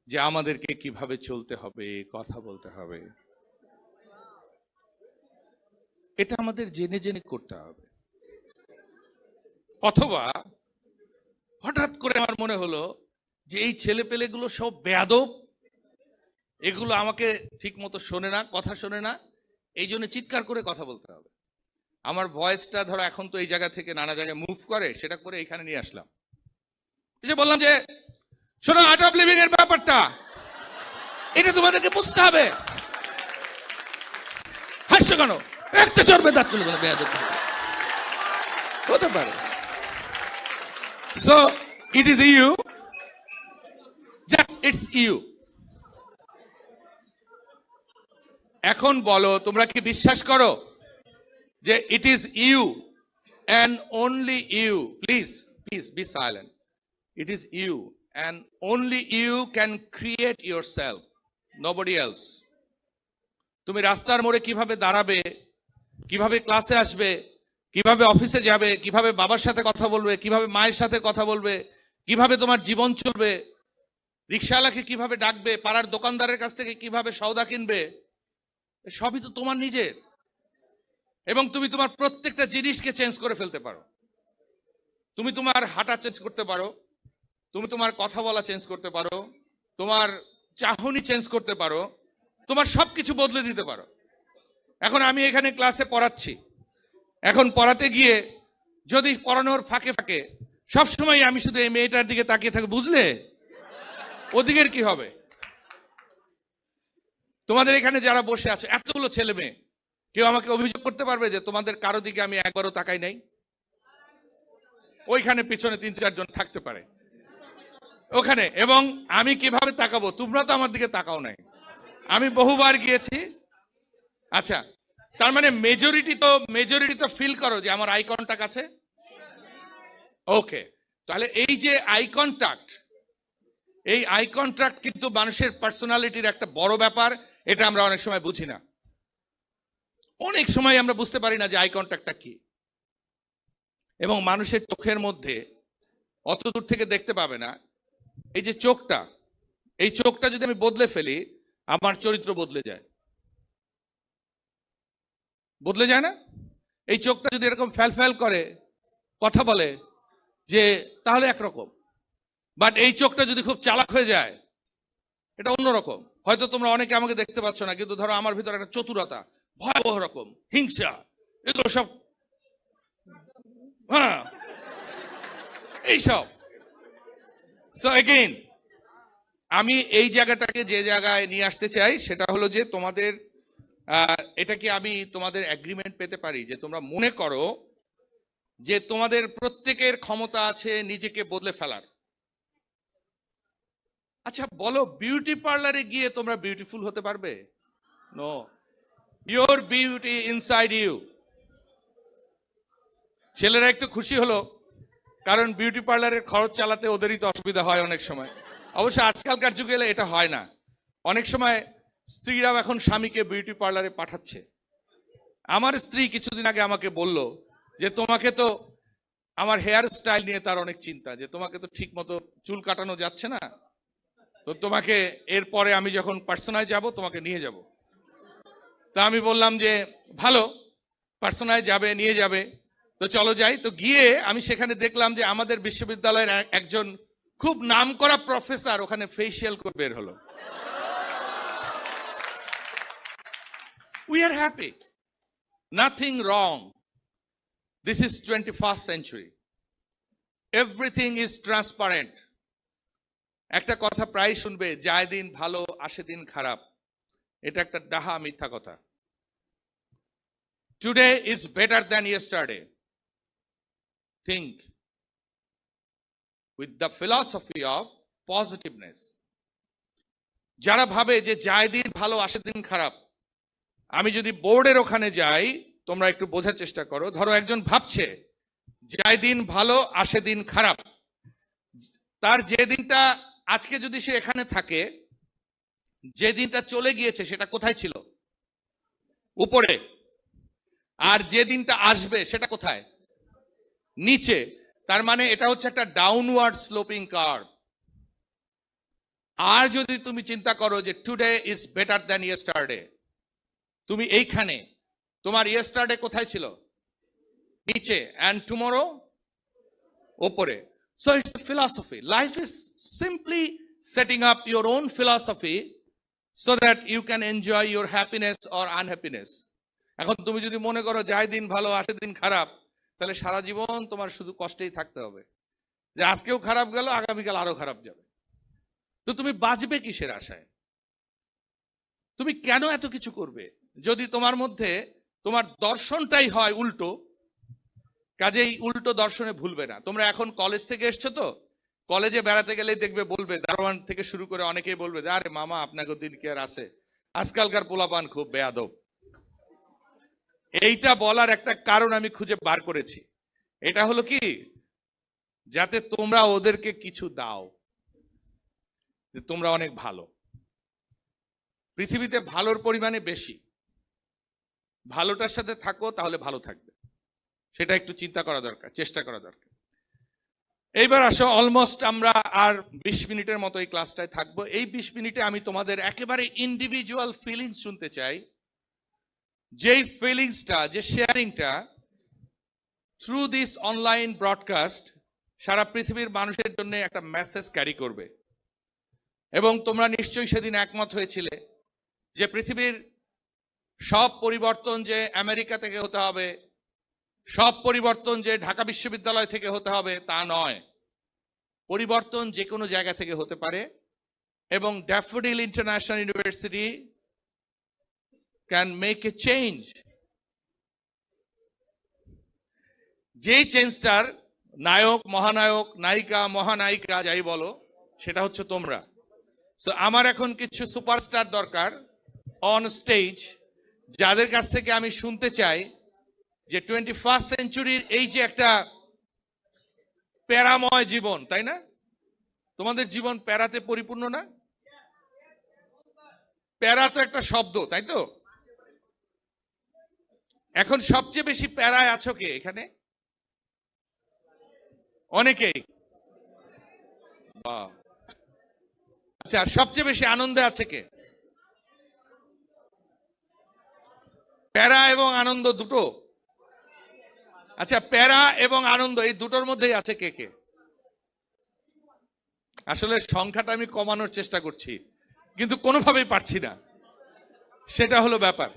যে আমাদেরকে কিভাবে চলতে হবে, কথা বলতে হবে, এটা আমাদের জেনে জেনে করতে হবে। অথবা হঠাৎ করে আমার মনে হলো যে এই ছেলে পেলেগুলো সব বেয়াদব, এগুলো আমাকে ঠিক মতো শোনে না, কথা শোনে না, এই জন্য চিৎকার করে কথা বলতে হবে। আমার ভয়েসটা ধরো এখন তো এই জায়গা থেকে নানা জায়গায় মুভ করে, সেটা করে এখানে নিয়ে আসলাম, এসে বললাম যে শোনো, আর্ট অফ লিভিং এর ব্যাপারটা এটা তোমাদেরকে বুঝতে হবে। হাসছো কেন? একটা চড়বে দাঁত খুলে বলে বেয়াদব হতে পারে। So it is you, just it's you. এখন বলো, তোমরা কি বিশ্বাস করো যে it is you and only you? Please be silent. It is you and only you can create yourself, nobody else. তুমি রাস্তার মোড়ে কিভাবে দাঁড়াবে, কিভাবে ক্লাসে আসবে, কিভাবে অফিসে যাবে, কিভাবে বাবার সাথে কথা বলবে, কিভাবে মায়ের সাথে কথা বলবে, কিভাবে তোমার জীবন চলবে, রিকশাওয়ালাকে কিভাবে ডাকবে, পাড়ার দোকানদারের কাছ থেকে কিভাবে সওদা কিনবে, সবই তো তোমার নিজের। এবং তুমি তোমার প্রত্যেকটা জিনিসকে চেঞ্জ করে ফেলতে পারো। তুমি তোমার হাঁটা চেঞ্জ করতে পারো, তুমি তোমার কথা বলা চেঞ্জ করতে পারো, তোমার চাহনি চেঞ্জ করতে পারো, তোমার সবকিছু বদলে দিতে পারো। এখন আমি এখানে ক্লাসে পড়াচ্ছি, এখন পড়াতে গিয়ে যদি পড়ানোর ফাঁকে ফাঁকে সবসময় আমি শুধু এই মেয়েটার দিকে তাকিয়ে থাকি, বুঝলে ওদিকের কি হবে? তোমাদের এখানে যারা বসে আছে এতগুলো ছেলে মেয়ে, কেউ আমাকে অভিযোগ করতে পারবে যে তোমাদের কারো দিকে আমি একবারও তাকাই নাই? ওইখানে পিছনে 3-4 জন থাকতে পারে ওখানে, এবং আমি কিভাবে তাকাবো? তোমরা তো আমার দিকে তাকাও নাই, আমি বহুবার গিয়েছি। আচ্ছা, তার মানে মেজরিটি তো ফিল করো যে আমার আই কন্টাক্ট আছে। ওকে, তাহলে এই যে আই কন্ট্যাক্ট কিন্তু মানুষের পার্সোনালিটির একটা বড় ব্যাপার। এটা আমরা অনেক সময় বুঝি না, অনেক সময় আমরা বুঝতে পারি না যে আই কন্ট্যাক্টটা কি। এবং মানুষের চোখের মধ্যে অত দূর থেকে দেখতে পাবে না, এই যে এই চোখটা যদি আমি বদলে ফেলি, আমার চরিত্র বদলে যায় না? এই চোখটা যদি এরকম ফ্যাল করে কথা বলে, যে তাহলে একরকম, বাট এই চোখটা যদি খুব চালাক হয়ে যায় এটা অন্যরকম। হয়তো তোমরা অনেকে আমাকে দেখতে পাচ্ছ না, কিন্তু ধরো আমার ভিতরে একটা চতুরতা, ভয়াবহ রকম হিংসা, এগুলো সব, হ্যাঁ এইসব। সো এগেইন আমি এই জায়গাটাকে যে জায়গায় নিয়ে আসতে চাই সেটা হলো যে তোমাদের এটা কি আমি তোমাদের এগ্রিমেন্ট পেতে পারি যে তোমরা মনে করো যে তোমাদের প্রত্যেকের ক্ষমতা আছে নিজেকে বদলে ফেলার। আচ্ছা বলো, বিউটি পার্লারে গিয়ে তোমরা বিউটিফুল হতে পারবে? No, your beauty inside you. ছেলেরা একটু খুশি হলো, কারণ বিউটি পার্লারের খরচ চালাতে ওদেরই তো অসুবিধা হয় অনেক সময়। অবশ্য আজকালকার যুগে এলে এটা হয় না, অনেক সময় স্ত্রীরাও এখন স্বামীকে বিউটি পার্লারে পাঠাচ্ছে। আমার স্ত্রী কিছুদিন আগে আমাকে বলল যে তোমাকে তো, আমার হেয়ার স্টাইল নিয়ে তার অনেক চিন্তা, যে তোমাকে তো ঠিক মতো চুল কাটানো যাচ্ছে না, তো তোমাকে এরপরে আমি যখন পার্সোনায় যাব তোমাকে নিয়ে যাব। তা আমি বললাম যে ভালো, পার্সোনায় যাবে, নিয়ে যাবে, তো চলো যাই। তো গিয়ে আমি সেখানে দেখলাম যে আমাদের বিশ্ববিদ্যালয়ের একজন খুব নামকরা প্রফেসর ওখানে ফেসিয়াল করে বের হলো। We are happy. Nothing wrong. This is 21st century. Everything is transparent. একটা কথা প্রায় শুনবে, যায় দিন ভালো আসে দিন খারাপ। এটা একটা ডাহা মিথ্যা কথা। Today is better than yesterday. Think with the philosophy of positiveness. যারা ভাবে যে যায় দিন ভালো আসে দিন খারাপ, আমি যদি বোর্ডের ওখানে যাই, তোমরা একটু বোঝার চেষ্টা করো। ধরো একজন ভাবছে যায় দিন ভালো আসে দিন খারাপ, তার যে দিনটা আজকে যদি সে এখানে থাকে, যে দিনটা চলে গিয়েছে সেটা কোথায় ছিল? উপরে। আর যে দিনটা আসবে সেটা কোথায়? নিচে। তার মানে এটা হচ্ছে একটা ডাউনওয়ার্ড স্লোপিং কার্ভ। আর যদি তুমি চিন্তা করো যে today is better than yesterday, তুমি এইখানে, তোমার ইয়েস্টারডে কোথায় ছিল? নিচে, অ্যান্ড টুমরো ওপরে। So it's a philosophy. Life is simply setting up your own philosophy so that you can enjoy your happiness or unhappiness. এখন তুমি যদি মনে করো যায় দিন ভালো আসে দিন খারাপ, তাহলে সারা জীবন তোমার শুধু কষ্টেই থাকতে হবে, যে আজকেও খারাপ গেল, আগামীকাল আরো খারাপ যাবে। তো তুমি বাঁচবে কিসের আশায়? তুমি কেন এত কিছু করবে যদি তোমার মধ্যে তোমার দর্শনটাই হয় উল্টো? কাজেই উল্টো দর্শনে ভুলবে না। তোমরা এখন কলেজ থেকে এসছো, তো কলেজে বেড়াতে গেলেই দেখবে বলবে, দারোয়ান থেকে শুরু করে অনেকেই বলবে, আরে মামা আপনাকে দিন কি আর আছে, আজকালকার পোলাপান খুব বেয়াদব। এইটা বলার একটা কারণ আমি খুঁজে বার করেছি। এটা হলো কি, যাতে তোমরা ওদেরকে কিছু দাও, যে তোমরা অনেক ভালো। পৃথিবীতে ভালোর পরিমাণে বেশি, ভালোটার সাথে থাকো তাহলে ভালো থাকবে, সেটা একটু চিন্তা করা দরকার, চেষ্টা করা দরকার। এইবার আসো, অলমোস্ট আমরা আর 20 মিনিটের মতো এই ক্লাসটায় থাকবো। এই 20 মিনিটে আমি তোমাদের একেবারে ইন্ডিভিজুয়াল ফিলিংস শুনতে চাই, যেই ফিলিংসটা, যে শেয়ারিংটা থ্রু দিস অনলাইন ব্রডকাস্ট সারা পৃথিবীর মানুষের জন্য একটা মেসেজ ক্যারি করবে। এবং তোমরা নিশ্চয়ই সেদিন একমত হয়েছিলে যে পৃথিবীর সব পরিবর্তন যে আমেরিকা থেকে হতে হবে, সব পরিবর্তন যে ঢাকা বিশ্ববিদ্যালয় থেকে হতে হবে তা নয়। পরিবর্তন যে কোনো জায়গা থেকে হতে পারে, এবং daffodil international university can make a change. যেই চেঞ্জটার নায়ক, মহানায়ক, নায়িকা, মহানায়িকা যাই বলো, সেটা হচ্ছে তোমরা। সো আমার এখন কিছু সুপারস্টার দরকার অন স্টেজ, যাদের কাছ থেকে আমি শুনতে চাই যে 21st সেঞ্চুরির এই যে একটা প্যারাময় জীবন, তাই না? তোমাদের জীবন প্যারাতে পরিপূর্ণ না? প্যারা তো একটা শব্দ, তাই তো? এখন সবচেয়ে বেশি প্যারায় আছো কে এখানে? অনেকেই। বাহ। আচ্ছা, সবচেয়ে বেশি আনন্দে আছে কে? প্যারা এবং আনন্দ দুটো? আচ্ছা, প্যারা এবং আনন্দ এই দুটোর মধ্যেই আছে কে কে? আসলে সংখ্যাটা আমি কমানোর চেষ্টা করছি, কিন্তু কোনোভাবেই পারছি না, সেটা হলো ব্যাপার।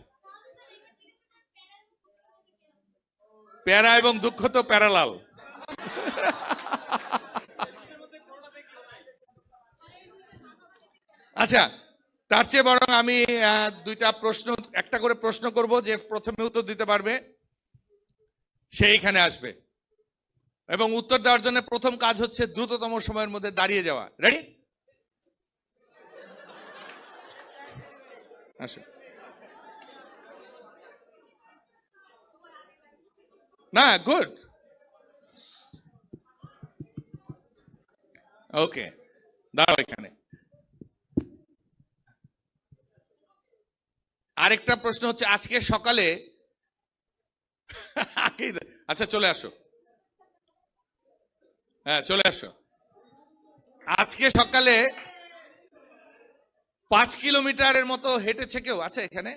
প্যারা এবং দুঃখ তো প্যারালাল। আচ্ছা, তার চেয়ে বরং আমি দুইটা প্রশ্ন, একটা করে প্রশ্ন করব, যে প্রথমে উত্তর দিতে পারবে সে এখানে আসবে, এবং উত্তর দেওয়ার জন্য প্রথম কাজ হচ্ছে দ্রুততম সময়ের মধ্যে দাঁড়িয়ে যাওয়া। রেডি? আসো। না, গুড, ওকে, দাঁড়াও এখানে। আরেকটা প্রশ্ন হচ্ছে, আজকে সকালে আচ্ছা চলে আসো, হ্যাঁ চলে আসো। আজকে সকালে 5 কিলোমিটারের মতো হেঁটেছে কেউ আছে এখানে?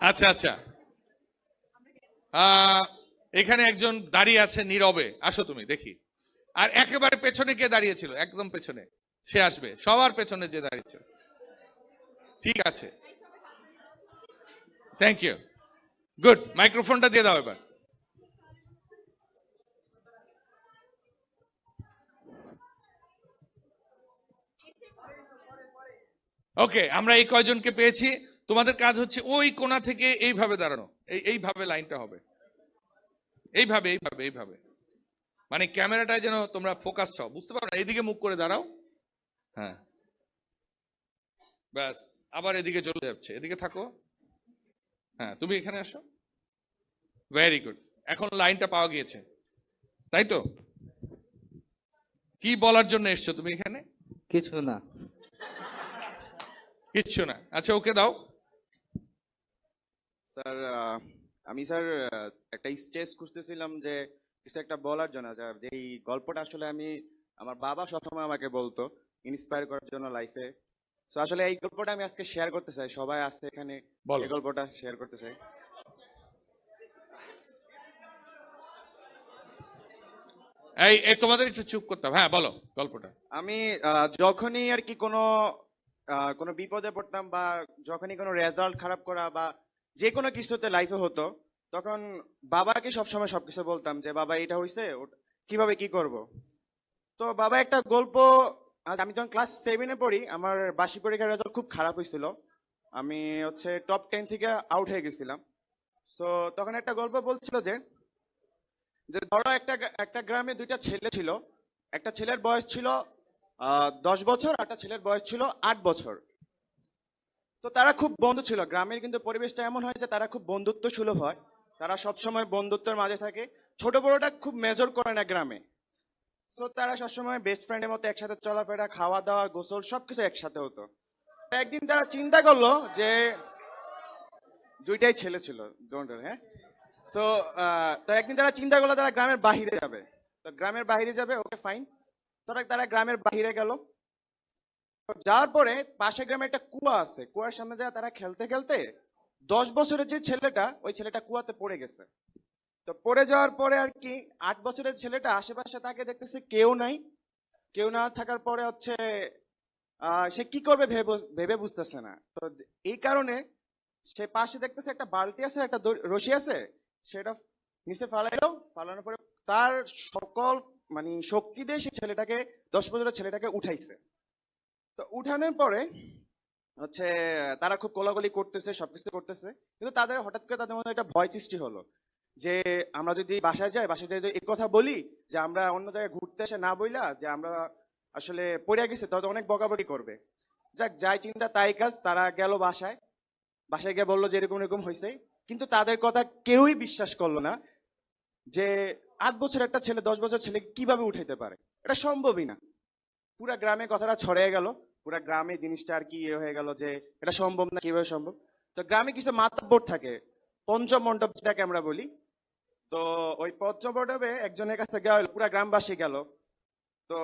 আচ্ছা আচ্ছা, এখানে একজন দাঁড়িয়ে আছে নীরবে, আসো তুমি দেখি। আর একেবারে পেছনে কে দাঁড়িয়েছিল? একদম পেছনে, সে আসবে। সবার পেছনে যে দাঁড়িয়েছে, ঠিক আছে, থ্যাংক ইউ, গুড। মাইক্রোফোনটা দিয়ে দাও এবার। ওকে, আমরা এই কয়জনকে পেয়েছি। তোমাদের কাজ হচ্ছে ওই কোণা থেকে এইভাবে দাঁড়ানো, এইভাবে লাইনটা হবে, এইভাবে এইভাবে এইভাবে, মানে ক্যামেরাটায় যেন তোমরা ফোকাসড হও, বুঝতে পারো না? এইদিকে মুখ করে দাঁড়াও, হ্যাঁ ব্যাস, আবার এদিকে চলে যাচ্ছে, এদিকে থাকো, হ্যাঁ তুমি এখানে আসো, ভেরি গুড। এখন লাইনটা পাওয়া গিয়েছে, তাই তো? কি বলার জন্য এসছো তুমি এখানে? কিছু না। কিচ্ছু না, আচ্ছা ওকে দাও। স্যার আমি স্যার একটা স্টেজ খুঁজতেছিলাম, যে কিছু একটা বলার জন্য, স্যার যে এই গল্পটা আসলে আমি, আমার বাবা সবসময় আমাকে বলতো ইন্সপায়ার করার জন্য লাইফে। তো আসলে এই গল্পটা আমি আজকে শেয়ার করতে চাই, সবাই আছে এখানে, বলো। এই গল্পটা শেয়ার করতে চাই। এই তোমাদের একটু চুপ করতে হবে, হ্যাঁ বলো গল্পটা। আমি যখনই আর কি কোনো বিপদে পড়তাম, বা যখনই কোনো রেজাল্ট খারাপ করা বা যে কোনো কিছুতে লাইফে হতো, তখন বাবাকে সবসময় সবকিছু বলতাম যে বাবা এটা হয়েছে, কিভাবে কি করব। তো বাবা একটা গল্প, আমি যখন ক্লাস 7-এ পড়ি, আমার বার্ষিক পরীক্ষার রেজাল্ট খুব খারাপ হয়েছিল, আমি হচ্ছে টপ 10 থেকে আউট হয়ে গেছিলাম। সো তখন একটা গল্প বলছিল যে যে ধরো একটা গ্রামে দুইটা ছেলে ছিল, একটা ছেলের বয়স ছিল 10 বছর, আর একটা ছেলের বয়স ছিল 8 বছর। তো তারা খুব বন্ধু ছিল। গ্রামের কিন্তু পরিবেশটা এমন হয় যে তারা খুব বন্ধুত্ব সুলভ হয়, তারা সবসময় বন্ধুত্বের মাঝে থাকে, ছোট বড়টা খুব মেজর করে না গ্রামে। তো তারা সবসময় বেস্ট ফ্রেন্ডের মতো একসাথে চলাফেরা, খাওয়া দাওয়া, গোসল সবকিছু একসাথে হতো। তো একদিন তারা চিন্তা করলো যে, দুইটাই ছেলে ছিল, ডোন্ট, হ্যাঁ। সো তো একদিন তারা চিন্তা করলো তারা গ্রামের বাহিরে যাবে। তো গ্রামের বাহিরে যাবে, ওকে ফাইন। তারা গ্রামের বাহিরে গেল। যাওয়ার পরে পাশে গ্রামে একটা কুয়া আছে, কুয়ার সামনে যায় তারা খেলতে খেলতে 10 বছরের যে ছেলেটা, ওই ছেলেটা কুয়াতে পড়ে গেছে। তো পড়ে যাওয়ার পরে আর কি 8 বছরের ছেলেটা আশেপাশে তাকে দেখতেছে কেউ নাই, কেউ না থাকার পরে হচ্ছে সে কি করবে ভেবে বুঝতেছে না। তো এই কারণে সে পাশে দেখতেছে একটা বালতি আছে, একটা রশি আছে, সেটা নিচে ফালাইলো। ফালানোর পরে তার সকল মানে শক্তি দিয়ে সে ছেলেটাকে, 10 বছরের ছেলেটাকে উঠাইছে। তো উঠানোর পরে হচ্ছে তারা খুব কোলাকুলি করতেছে, সবকিছু করতেছে, কিন্তু তাদের হঠাৎ করে তাদের মধ্যে একটা ভয় সৃষ্টি হলো যে আমরা যদি বাসায় যাই যদি এই কথা বলি যে আমরা অন্য জায়গায় ঘুরতে এসে না বইলা যে আমরা আসলে পড়ে গেছি, তাহলে অনেক বকাবকি করবে। যাক, যাই চিন্তা তাই কাজ, তারা গেল বাসায় গিয়ে বললো যে এরকম এরকম হয়েছে। কিন্তু তাদের কথা কেউই বিশ্বাস করলো না যে 8 বছর একটা ছেলে 10 বছর ছেলে কিভাবে উঠাইতে পারে, এটা সম্ভবই না। পুরা গ্রামে কথাটা ছড়িয়ে গেল, পুরা গ্রামে জিনিসটা আর কি হয়ে গেল যে এটা সম্ভব না, কিভাবে সম্ভব। তো গ্রামে কিছু মাতব্বর থাকে, পঞ্চম মণ্ডপ যেটাকে আমরা বলি। তো ওই পঞ্চম মণ্ডপে একজনের কাছে গেল, পুরা গ্রামবাসী গেল। তো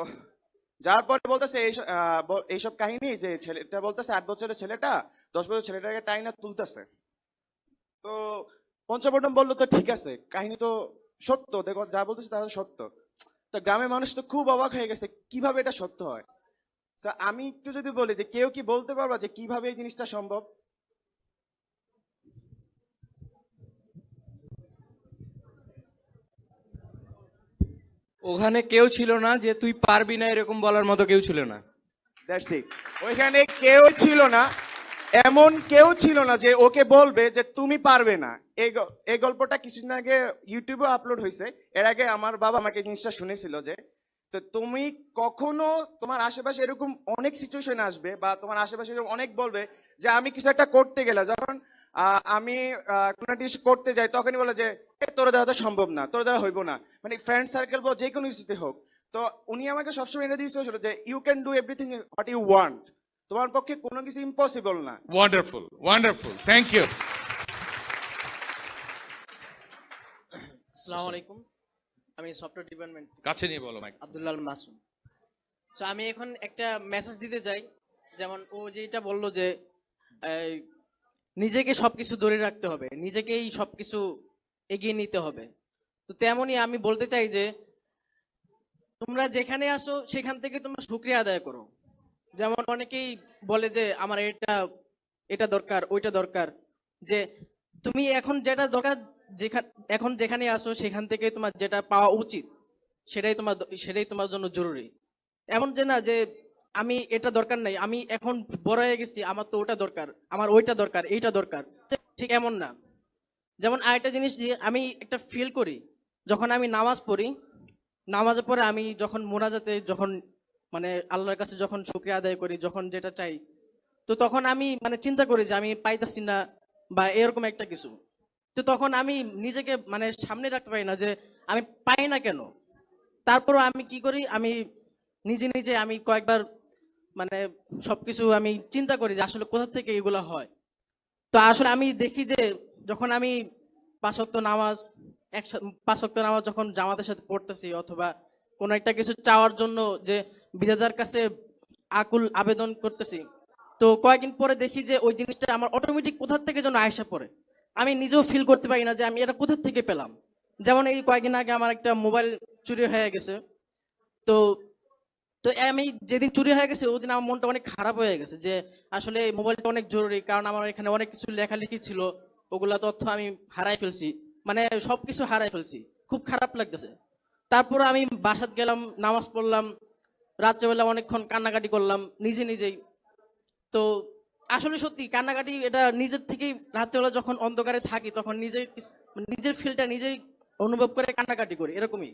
যার পরে বলতেছে এইসব কাহিনী, যে ছেলেটা বলতেছে 8 বছরের ছেলেটা 10 বছর ছেলেটাকে টাইনা তুলতেছে। তো পঞ্চবটন বললো তো ঠিক আছে, কাহিনী তো সত্য, দেখো যা বলতেছে তা সত্য। তো গ্রামের মানুষ তো খুব অবাক হয়ে গেছে, কিভাবে এটা সত্য হয়। So, আমি একটু যদি বলি যে কেউ কি বলতে পারবা যে কিভাবে এই জিনিসটা সম্ভব? ওখানে কেউ ছিল না যে তুই পারবি না এরকম বলার মতো কেউ ছিল না। That's it. ওইখানে কেউ ছিল না, এমন কেউ ছিল না যে ওকে বলবে যে তুমি পারবে না। এই গল্পটা কিছুদিন আগে ইউটিউবে আপলোড হয়েছে। এর আগে আমার বাবা আমাকে এই জিনিসটা শুনেছিল যে তো তুমি কখনো তোমার আশেপাশে এরকম অনেক সিচুয়েশন আসবে বা তোমার আশেপাশে এরকম অনেক বলবে যে আমি কিছু একটা করতে গেলে, যখন আমি কোনো একটা কিছু করতে যাই তখনই বলে যে তোর দ্বারা তো সম্ভব না, তোর দ্বারা হইব না, মানে ফ্রেন্ড সার্কেল বা যে কোনো কিছুতে হোক। তো উনি আমাকে সবসময় এটা দিয়েছিল যে you can do everything what you want, তোমার পক্ষে কোনো কিছু ইম্পসিবল না। Wonderful, wonderful. Thank you. আসসালামু আলাইকুম, আমি সফটওয়্যার ডিপার্টমেন্ট কাছে নিয়ে বলো মাইক। আব্দুল্লাহ মাসুম। তো আমি এখন একটা মেসেজ দিতে চাই, যেমন ও যেটা বললো যে নিজেকে সবকিছু ধরে রাখতে হবে, নিজেকেই সবকিছু এগিয়ে নিতে হবে। তো তেমনই আমি বলতে চাই যে তোমরা যেখানে আসো সেখান থেকে তোমরা শুকরিয়া আদায় করো। যেমন অনেকেই বলে যে আমার এটা দরকার, ওইটা দরকার, যে তুমি এখন যেটা দরকার এখন যেখানে আসো সেখান থেকে তোমার যেটা পাওয়া উচিত সেটাই তোমার জন্য জরুরি। এমন যে না যে আমি এটা দরকার নাই, আমি এখন বড় হয়ে গেছি, আমার তো ওটা দরকার, আমার ওইটা দরকার, এইটা দরকার, ঠিক এমন না। যেমন আরেকটা জিনিস যে আমি একটা ফিল করি, যখন আমি নামাজ পড়ি, নামাজের পরে আমি যখন মোনাজাতে যখন মানে আল্লাহর কাছে যখন শুকরিয়া আদায় করি, যখন যেটা চাই, তো তখন আমি মানে চিন্তা করি যে আমি পাইতাছি না বা এরকম একটা কিছু। তো তখন আমি নিজেকে মানে সামনে রাখতে পারি না যে আমি পাই না কেন। তারপরও আমি কি করি, আমি নিজে আমি কয়েকবার মানে সবকিছু আমি চিন্তা করি যে আসলে কোথা থেকে এগুলো হয়। তো আসলে আমি দেখি যে যখন আমি 5 ওয়াক্ত নামাজ যখন জামাতের সাথে পড়তেছি, অথবা কোনো একটা কিছু চাওয়ার জন্য যে বিধাতার কাছে আকুল আবেদন করতেছি, তো কয়েকদিন পরে দেখি যে ওই জিনিসটা আমার অটোমেটিক কোথা থেকে যেন আয়সা পড়ে, আমি নিজেও ফিল করতে পারি না যে আমি এটা কোথা থেকে পেলাম। যেমন এই কয়েকদিন আগে আমার একটা মোবাইল চুরি হয়ে গেছে। তো আমি যেদিন চুরি হয়ে গেছে ওদিন আমার মনটা অনেক খারাপ হয়ে গেছে যে আসলে এই মোবাইলটা অনেক জরুরি, কারণ আমার এখানে অনেক কিছু লেখালেখি ছিল, ওগুলা তথ্য আমি হারাই ফেলছি, মানে সবকিছু হারাই ফেলছি, খুব খারাপ লাগতেছে। তারপর আমি বাসাত গেলাম, নামাজ পড়লাম, রাত্রেবেলা অনেকক্ষণ কান্নাকাটি করলাম নিজেই। তো আসলে সত্যি কান্নাকাটি এটা নিজের থেকেই, রাত্রেবেলা যখন অন্ধকারে থাকি তখন নিজের ফিলটা নিজেই অনুভব করে কান্নাকাটি করি, এরকমই।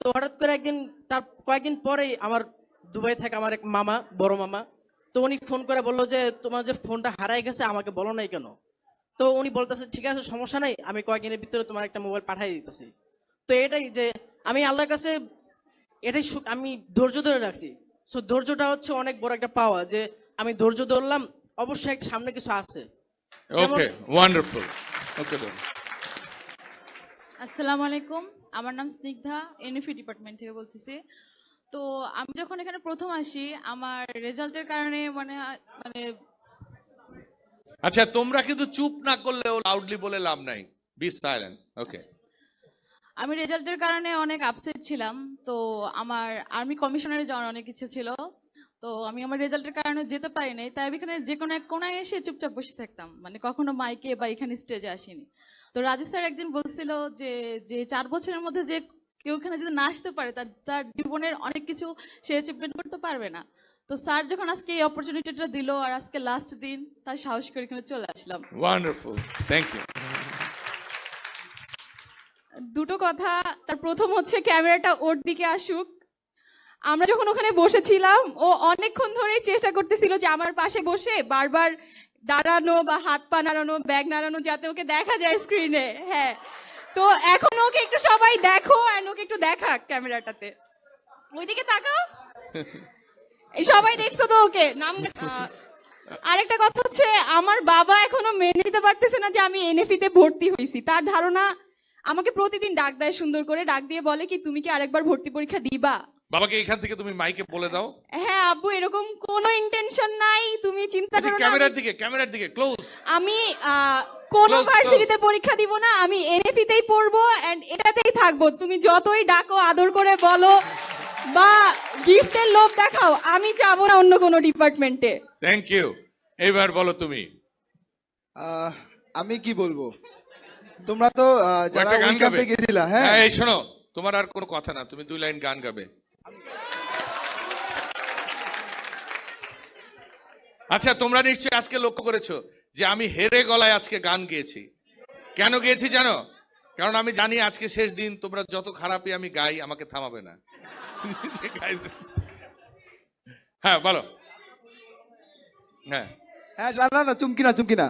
তো হঠাৎ করে একদিন, তার কয়েকদিন পরেই আমার দুবাই থেকে আমার এক মামা, বড় মামা, তো উনি ফোন করে বললো যে তোমার যে ফোনটা হারাই গেছে আমাকে বলো নাই কেন। তো উনি বলতেছে ঠিক আছে সমস্যা নাই, আমি কয়েকদিনের ভিতরে তোমার একটা মোবাইল পাঠিয়ে দিতেছি। তো এটাই যে আমি আল্লাহর কাছে এটাই আমি ধৈর্য ধরে রাখছি। সো ধৈর্যটা হচ্ছে অনেক বড় একটা পাওয়া, যে আমি ধৈর্য ধরলাম, অবশ্যই সামনে কিছু আছে। Okay, wonderful. Okay, then. আসসালামু আলাইকুম, আমার নাম স্নিগ্ধা, এনএফি ডিপার্টমেন্ট থেকে বলতেছি। তো আমি যখন এখানে প্রথম আসি আমার রেজাল্টের কারণে মানে আচ্ছা, তোমরা কিন্তু চুপ না করলেও লাউডলি বলে লাভ নাই। Be silent. ওকে। আমি রেজাল্টের কারণে অনেক আপসেট ছিলাম। তো আমার আর্মি কমিশনারে যাওয়ার অনেক ইচ্ছে ছিল, তো আমি আমার রেজাল্টের কারণে যেতে পারি নাই, তাই আমি এখানে যে কোনো এক কোনায় এসে চুপচাপ বসে থাকতাম, মানে কখনো মাইকে বা এখানে স্টেজে আসিনি। তো রাজু স্যার একদিন বলছিল যে 4 বছরের মধ্যে যে কেউ এখানে যদি না আসতে পারে তার জীবনের অনেক কিছু সে অ্যাচিভমেন্ট করতে পারবে না। তো স্যার যখন আজকে এই অপরচুনিটিটা দিল আর আজকে লাস্ট দিন, তাই সাহস করে এখানে চলে আসলাম। Wonderful, thank you. দুটো কথা, তার প্রথম হচ্ছে ক্যামেরাটা ওর দিকে আসুক। আমরা যখন ওখানে বসেছিলাম ও অনেকক্ষণ ধরেই চেষ্টা করতেছিল যে আমার পাশে বসে বারবার দাঁড়ানো বা হাত পা নাড়ানো, ব্যাগ নাড়ানো, যাতে ওকে দেখা যায় স্ক্রিনে। হ্যাঁ, তো এখন ওকে একটু সবাই দেখো, আর ওকে একটু দেখা ক্যামেরাটাতে, ওইদিকে তাকাও। এই সবাই দেখছো তো ওকে নাম। আরেকটা কথা হচ্ছে আমার বাবা এখনো মেনে নিতে পারতেছে না যে আমি এনএফিতে ভর্তি হয়েছি। তার ধারণা আমাকে প্রতিদিন ডাক দেয়, সুন্দর করে ডাক দিয়ে বলে কি তুমি কি আরেকবার ভর্তি পরীক্ষা দিবা। বাবাকে এখান থেকে তুমি মাইকে বলে দাও। হ্যাঁ আব্বু, এরকম কোনো ইন্টেনশন নাই, তুমি চিন্তা করো না। ক্যামেরার দিকে ক্লোজ। আমি কোন Close, ভার্সিটিতে পরীক্ষা দিব না, আমি এনএফিতেই পড়বো এন্ড এটাতেই থাকবো। তুমি যতই ডাকো, আদর করে বলো বা গিফটের লোভ দেখাও, আমি যাবো না অন্য কোনো ডিপার্টমেন্টে। Thank you. এবার বলো তুমি। আমি কি বলবো, তোমরা তো যারা একটা গান ওই ক্যাম্পে গাবে। গেছিলা, হ্যাঁ হ্যাঁ, এই শোনো, তোমার আর কোনো কথা না, তুমি 2 লাইন গান গাবে। আচ্ছা, তোমরা নিশ্চয়ই আজকে লক্ষ্য করেছো যে আমি হেরে গলায় আজকে গান গেয়েছি। কেন গেয়েছি জানো? কারণ আমি জানি আজকে শেষ দিন, তোমরা যত খারাপই আমি গাই, আমাকে থামাবে না। হ্যাঁ বলো। হ্যাঁ হ্যাঁ, না চুমকি না,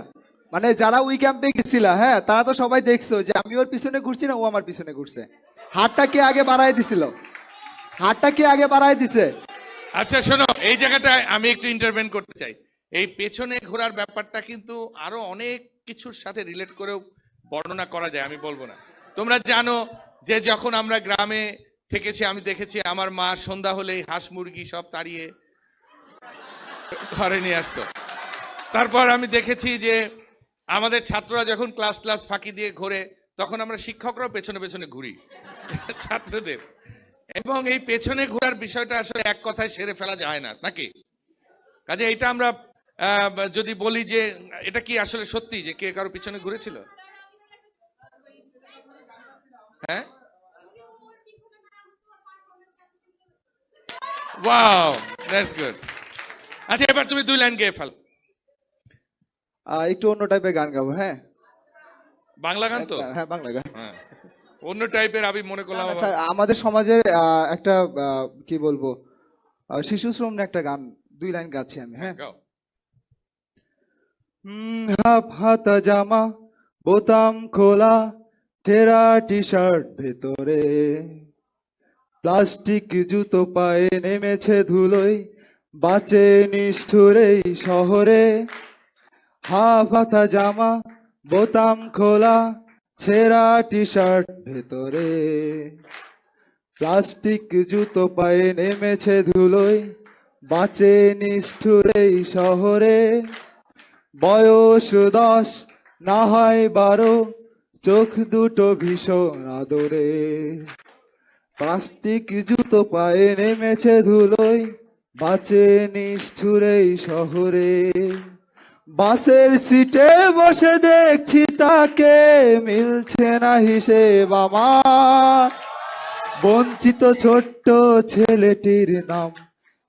মানে যারা ওই ক্যাম্পে গেছিলা, হ্যাঁ তারা তো সবাই দেখছো যে আমি ওর পিছনে ঘুরছি না, ও আমার পিছনে ঘুরছে। হাতটা কে আগে বাড়ায় দিছিল? হাতটা কে আগে বাড়ায় দিছে? আচ্ছা শোনো, এই জায়গাটায় আমি একটু ইন্টারভেন করতে চাই। এই পেছনে ঘোরার ব্যাপারটা কিন্তু আরো অনেক কিছুর সাথে রিলেট করেও বর্ণনা করা যায়, আমি বলবো না। তোমরা জানো যে যখন আমরা গ্রামে থেকেছি, আমি দেখেছি আমার মা সন্ধ্যা হলেই হাঁস মুরগি সব তাড়িয়ে ঘরে নিয়ে আসতো। তারপর আমি দেখেছি যে আমাদের ছাত্ররা যখন ক্লাস ফাঁকি দিয়ে ঘোরে, তখন আমরা শিক্ষকরাও পেছনে পেছনে ঘুরি ছাত্রদের। এবং এই পেছনে ঘোরার বিষয়টা আসলে এক কথায় সেরে ফেলা যায় না, নাকি? কাজে এটা আমরা যদি বলি যে এটা কি আসলে সত্যি যে কে কারো পিছনে ঘুরেছিল? হ্যাঁ, ওয়াও, দ্যাটস গুড। আচ্ছা, এবার তুমি 2 লাইন গেয়ে ফেল। একটু অন্য টাইপের গান গাবো, হ্যাঁ বাংলা গান তো? হ্যাঁ বাংলা গান। হ্যাঁ, অন্য টাইপের আমি মনে করলাম। না, স্যার আমাদের সমাজের একটা কি বলবো, শিশু শ্রম নিয়ে একটা গান 2 লাইন গাচ্ছি আমি, হ্যাঁ। গাও। হাফ হাতা জামা, বোতাম খোলা, ছেঁড়া টি শার্ট ভেতরে, প্লাস্টিক জুতো পায়ে নেমেছে ধুলোয়, বাঁচে নিষ্ঠুরে এই শহরে। হাফ হাতা জামা, বোতাম খোলা, ছেঁড়া টি শার্ট ভেতরে, প্লাস্টিক জুতো পায়ে নেমেছে ধুলোয়, বাঁচে নিষ্ঠুরে এই শহরে। বয়স 10 না হয় 12, চোখ দুটো ভীষণ আদরে, প্লাস্টিক জুতো পায়ে নেমেছে ধুলোয়, বাঁচে নিষ্ঠুরে এই শহরে। বাসের সিটে বসে দেখছি তাকে, মিলছে না হিসেব আমার। বঞ্চিত ছোট্ট ছেলেটির নাম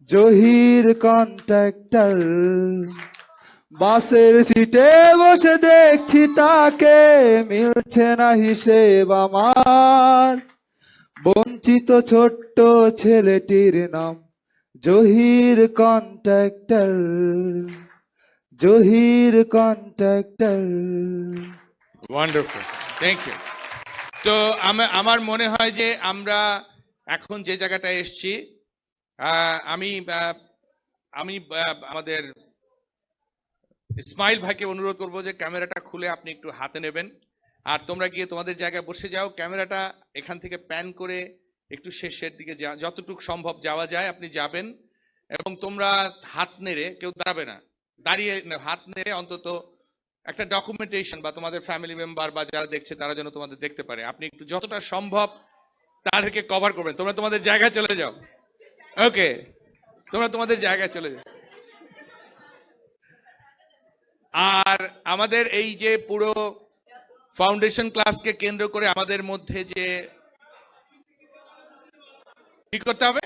জহির কন্ট্রাক্টর। বাসের সিটে বসে দেখছি তাকে, মিলছে না হিসেব আমার। বঞ্চিত ছোট্ট ছেলেটির নাম Zahir Contractor, Zahir Contractor. Wonderful, thank you. তো আমার মনে হয় যে আমরা এখন যে জায়গাটায় এসছি, আমি আমাদের ইসমাইল ভাইকে অনুরোধ করবো যে ক্যামেরাটা খুলে আপনি একটু হাতে নেবেন, আর তোমরা গিয়ে তোমাদের জায়গায় বসে যাও। ক্যামেরাটা এখান থেকে প্যান করে একটু শেষের দিকে যতটুকু সম্ভব যাওয়া যায় আপনি যাবেন, এবং তোমরা হাত নেড়ে, কেউ দাঁড়াবে না, দাঁড়িয়ে হাত নেড়ে অন্তত একটা ডকুমেন্টেশন বা তোমাদের ফ্যামিলি মেম্বার বা যারা দেখছে তারা যেন তোমাদের দেখতে পারে, আপনি একটু যতটা সম্ভব তাদেরকে কভার করবেন। তোমরা তোমাদের জায়গায় চলে যাও। ওকে, তোমরা তোমাদের জায়গায় চলে যাও। আর আমাদের এই যে পুরো ফাউন্ডেশন ক্লাসকে কেন্দ্র করে আমাদের মধ্যে যে কি করতে হবে,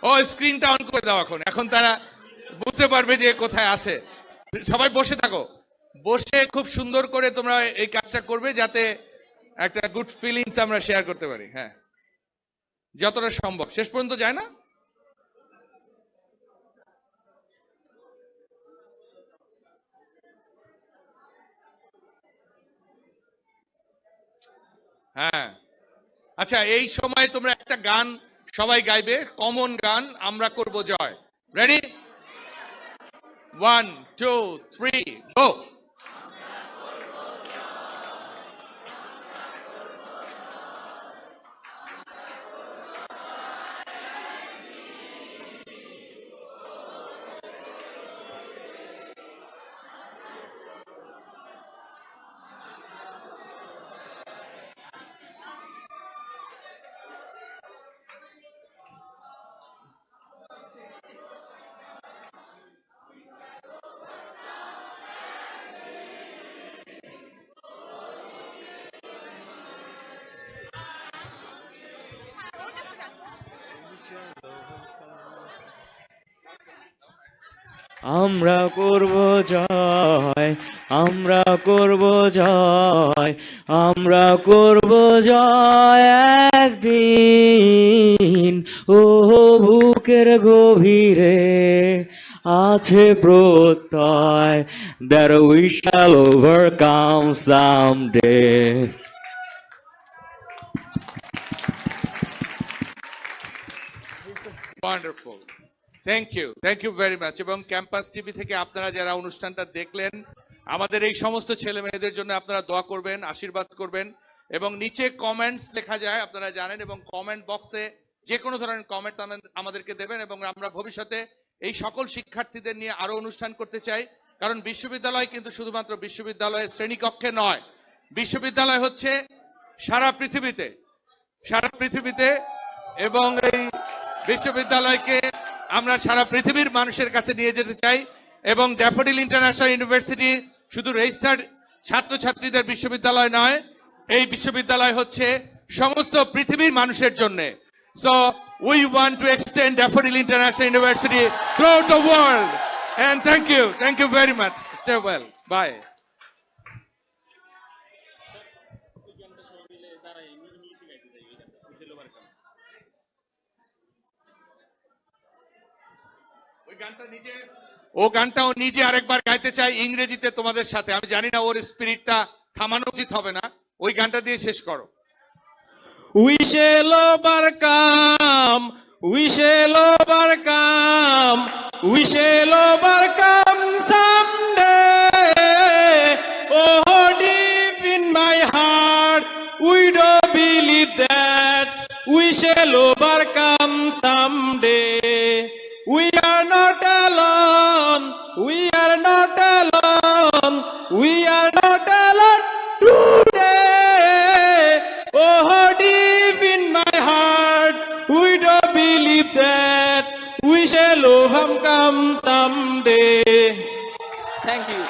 ও স্ক্রিনটা অন করে দাও। এখন তারা বুঝতে পারবে যে কোথায় আছে। সবাই বসে থাকো, বসে খুব সুন্দর করে তোমরা এই কাজটা করবে যাতে একটা গুড ফিলিংস আমরা শেয়ার করতে পারি। হ্যাঁ, যতটা সম্ভব শেষ পর্যন্ত যায় না। হ্যাঁ, আচ্ছা, এই সময় তোমরা একটা গান সবাই গাইবে, কমন গান, আমরা করব জয়। রেডি? 1 2 3 গো। আমরা করব জয়, আমরা করব জয়, আমরা করব জয় একদিন। ও বুকের গভীরে আছে প্রত্যয় that we shall overcome someday. Wonderful, thank you very much. এবং ক্যাম্পাস টিভি থেকে আপনারা যারা অনুষ্ঠানটা দেখলেন, আমাদের এই সমস্ত ছেলে মেয়েদের জন্য আপনারা দোয়া করবেন, আশীর্বাদ করবেন। এবং নিচে কমেন্টস লেখা যায় আপনারা জানেন, এবং কমেন্ট বক্সে যে কোনো ধরনের কমেন্টস আমাদেরকে দেবেন। এবং আমরা ভবিষ্যতে এই সকল শিক্ষার্থীদের নিয়ে আরো অনুষ্ঠান করতে চাই, কারণ বিশ্ববিদ্যালয় কিন্তু শুধুমাত্র বিশ্ববিদ্যালয়ের শ্রেণীকক্ষে নয়, বিশ্ববিদ্যালয় হচ্ছে সারা পৃথিবীতে। এবং এই বিশ্ববিদ্যালয়কে আমরা সারা পৃথিবীর মানুষের কাছে নিয়ে যেতে চাই। এবং ড্যাফোডিল ইন্টারন্যাশনাল ইউনিভার্সিটি শুধু রেজিস্টার্ড ছাত্রছাত্রীদের বিশ্ববিদ্যালয় নয়, এই বিশ্ববিদ্যালয় হচ্ছে সমস্ত পৃথিবীর মানুষের জন্য। So we want to extend Daffodil International University throughout the world. And thank you very much. Stay well. Bye. ও গানটাও নিজে আরেকবার গাইতে চাই ইংরেজিতে তোমাদের সাথে। আমি জানি না ওর স্পিরিটটা থামানো উচিত হবে না, ওই গানটা দিয়ে শেষ করো। We shall overcome, we shall overcome, we shall overcome someday. Oh, deep in my heart, we don't believe that we shall overcome someday. We are not alone, we are not alone, we are not alone today. Oh, deep in my heart, we don't believe that we shall overcome someday. Thank you.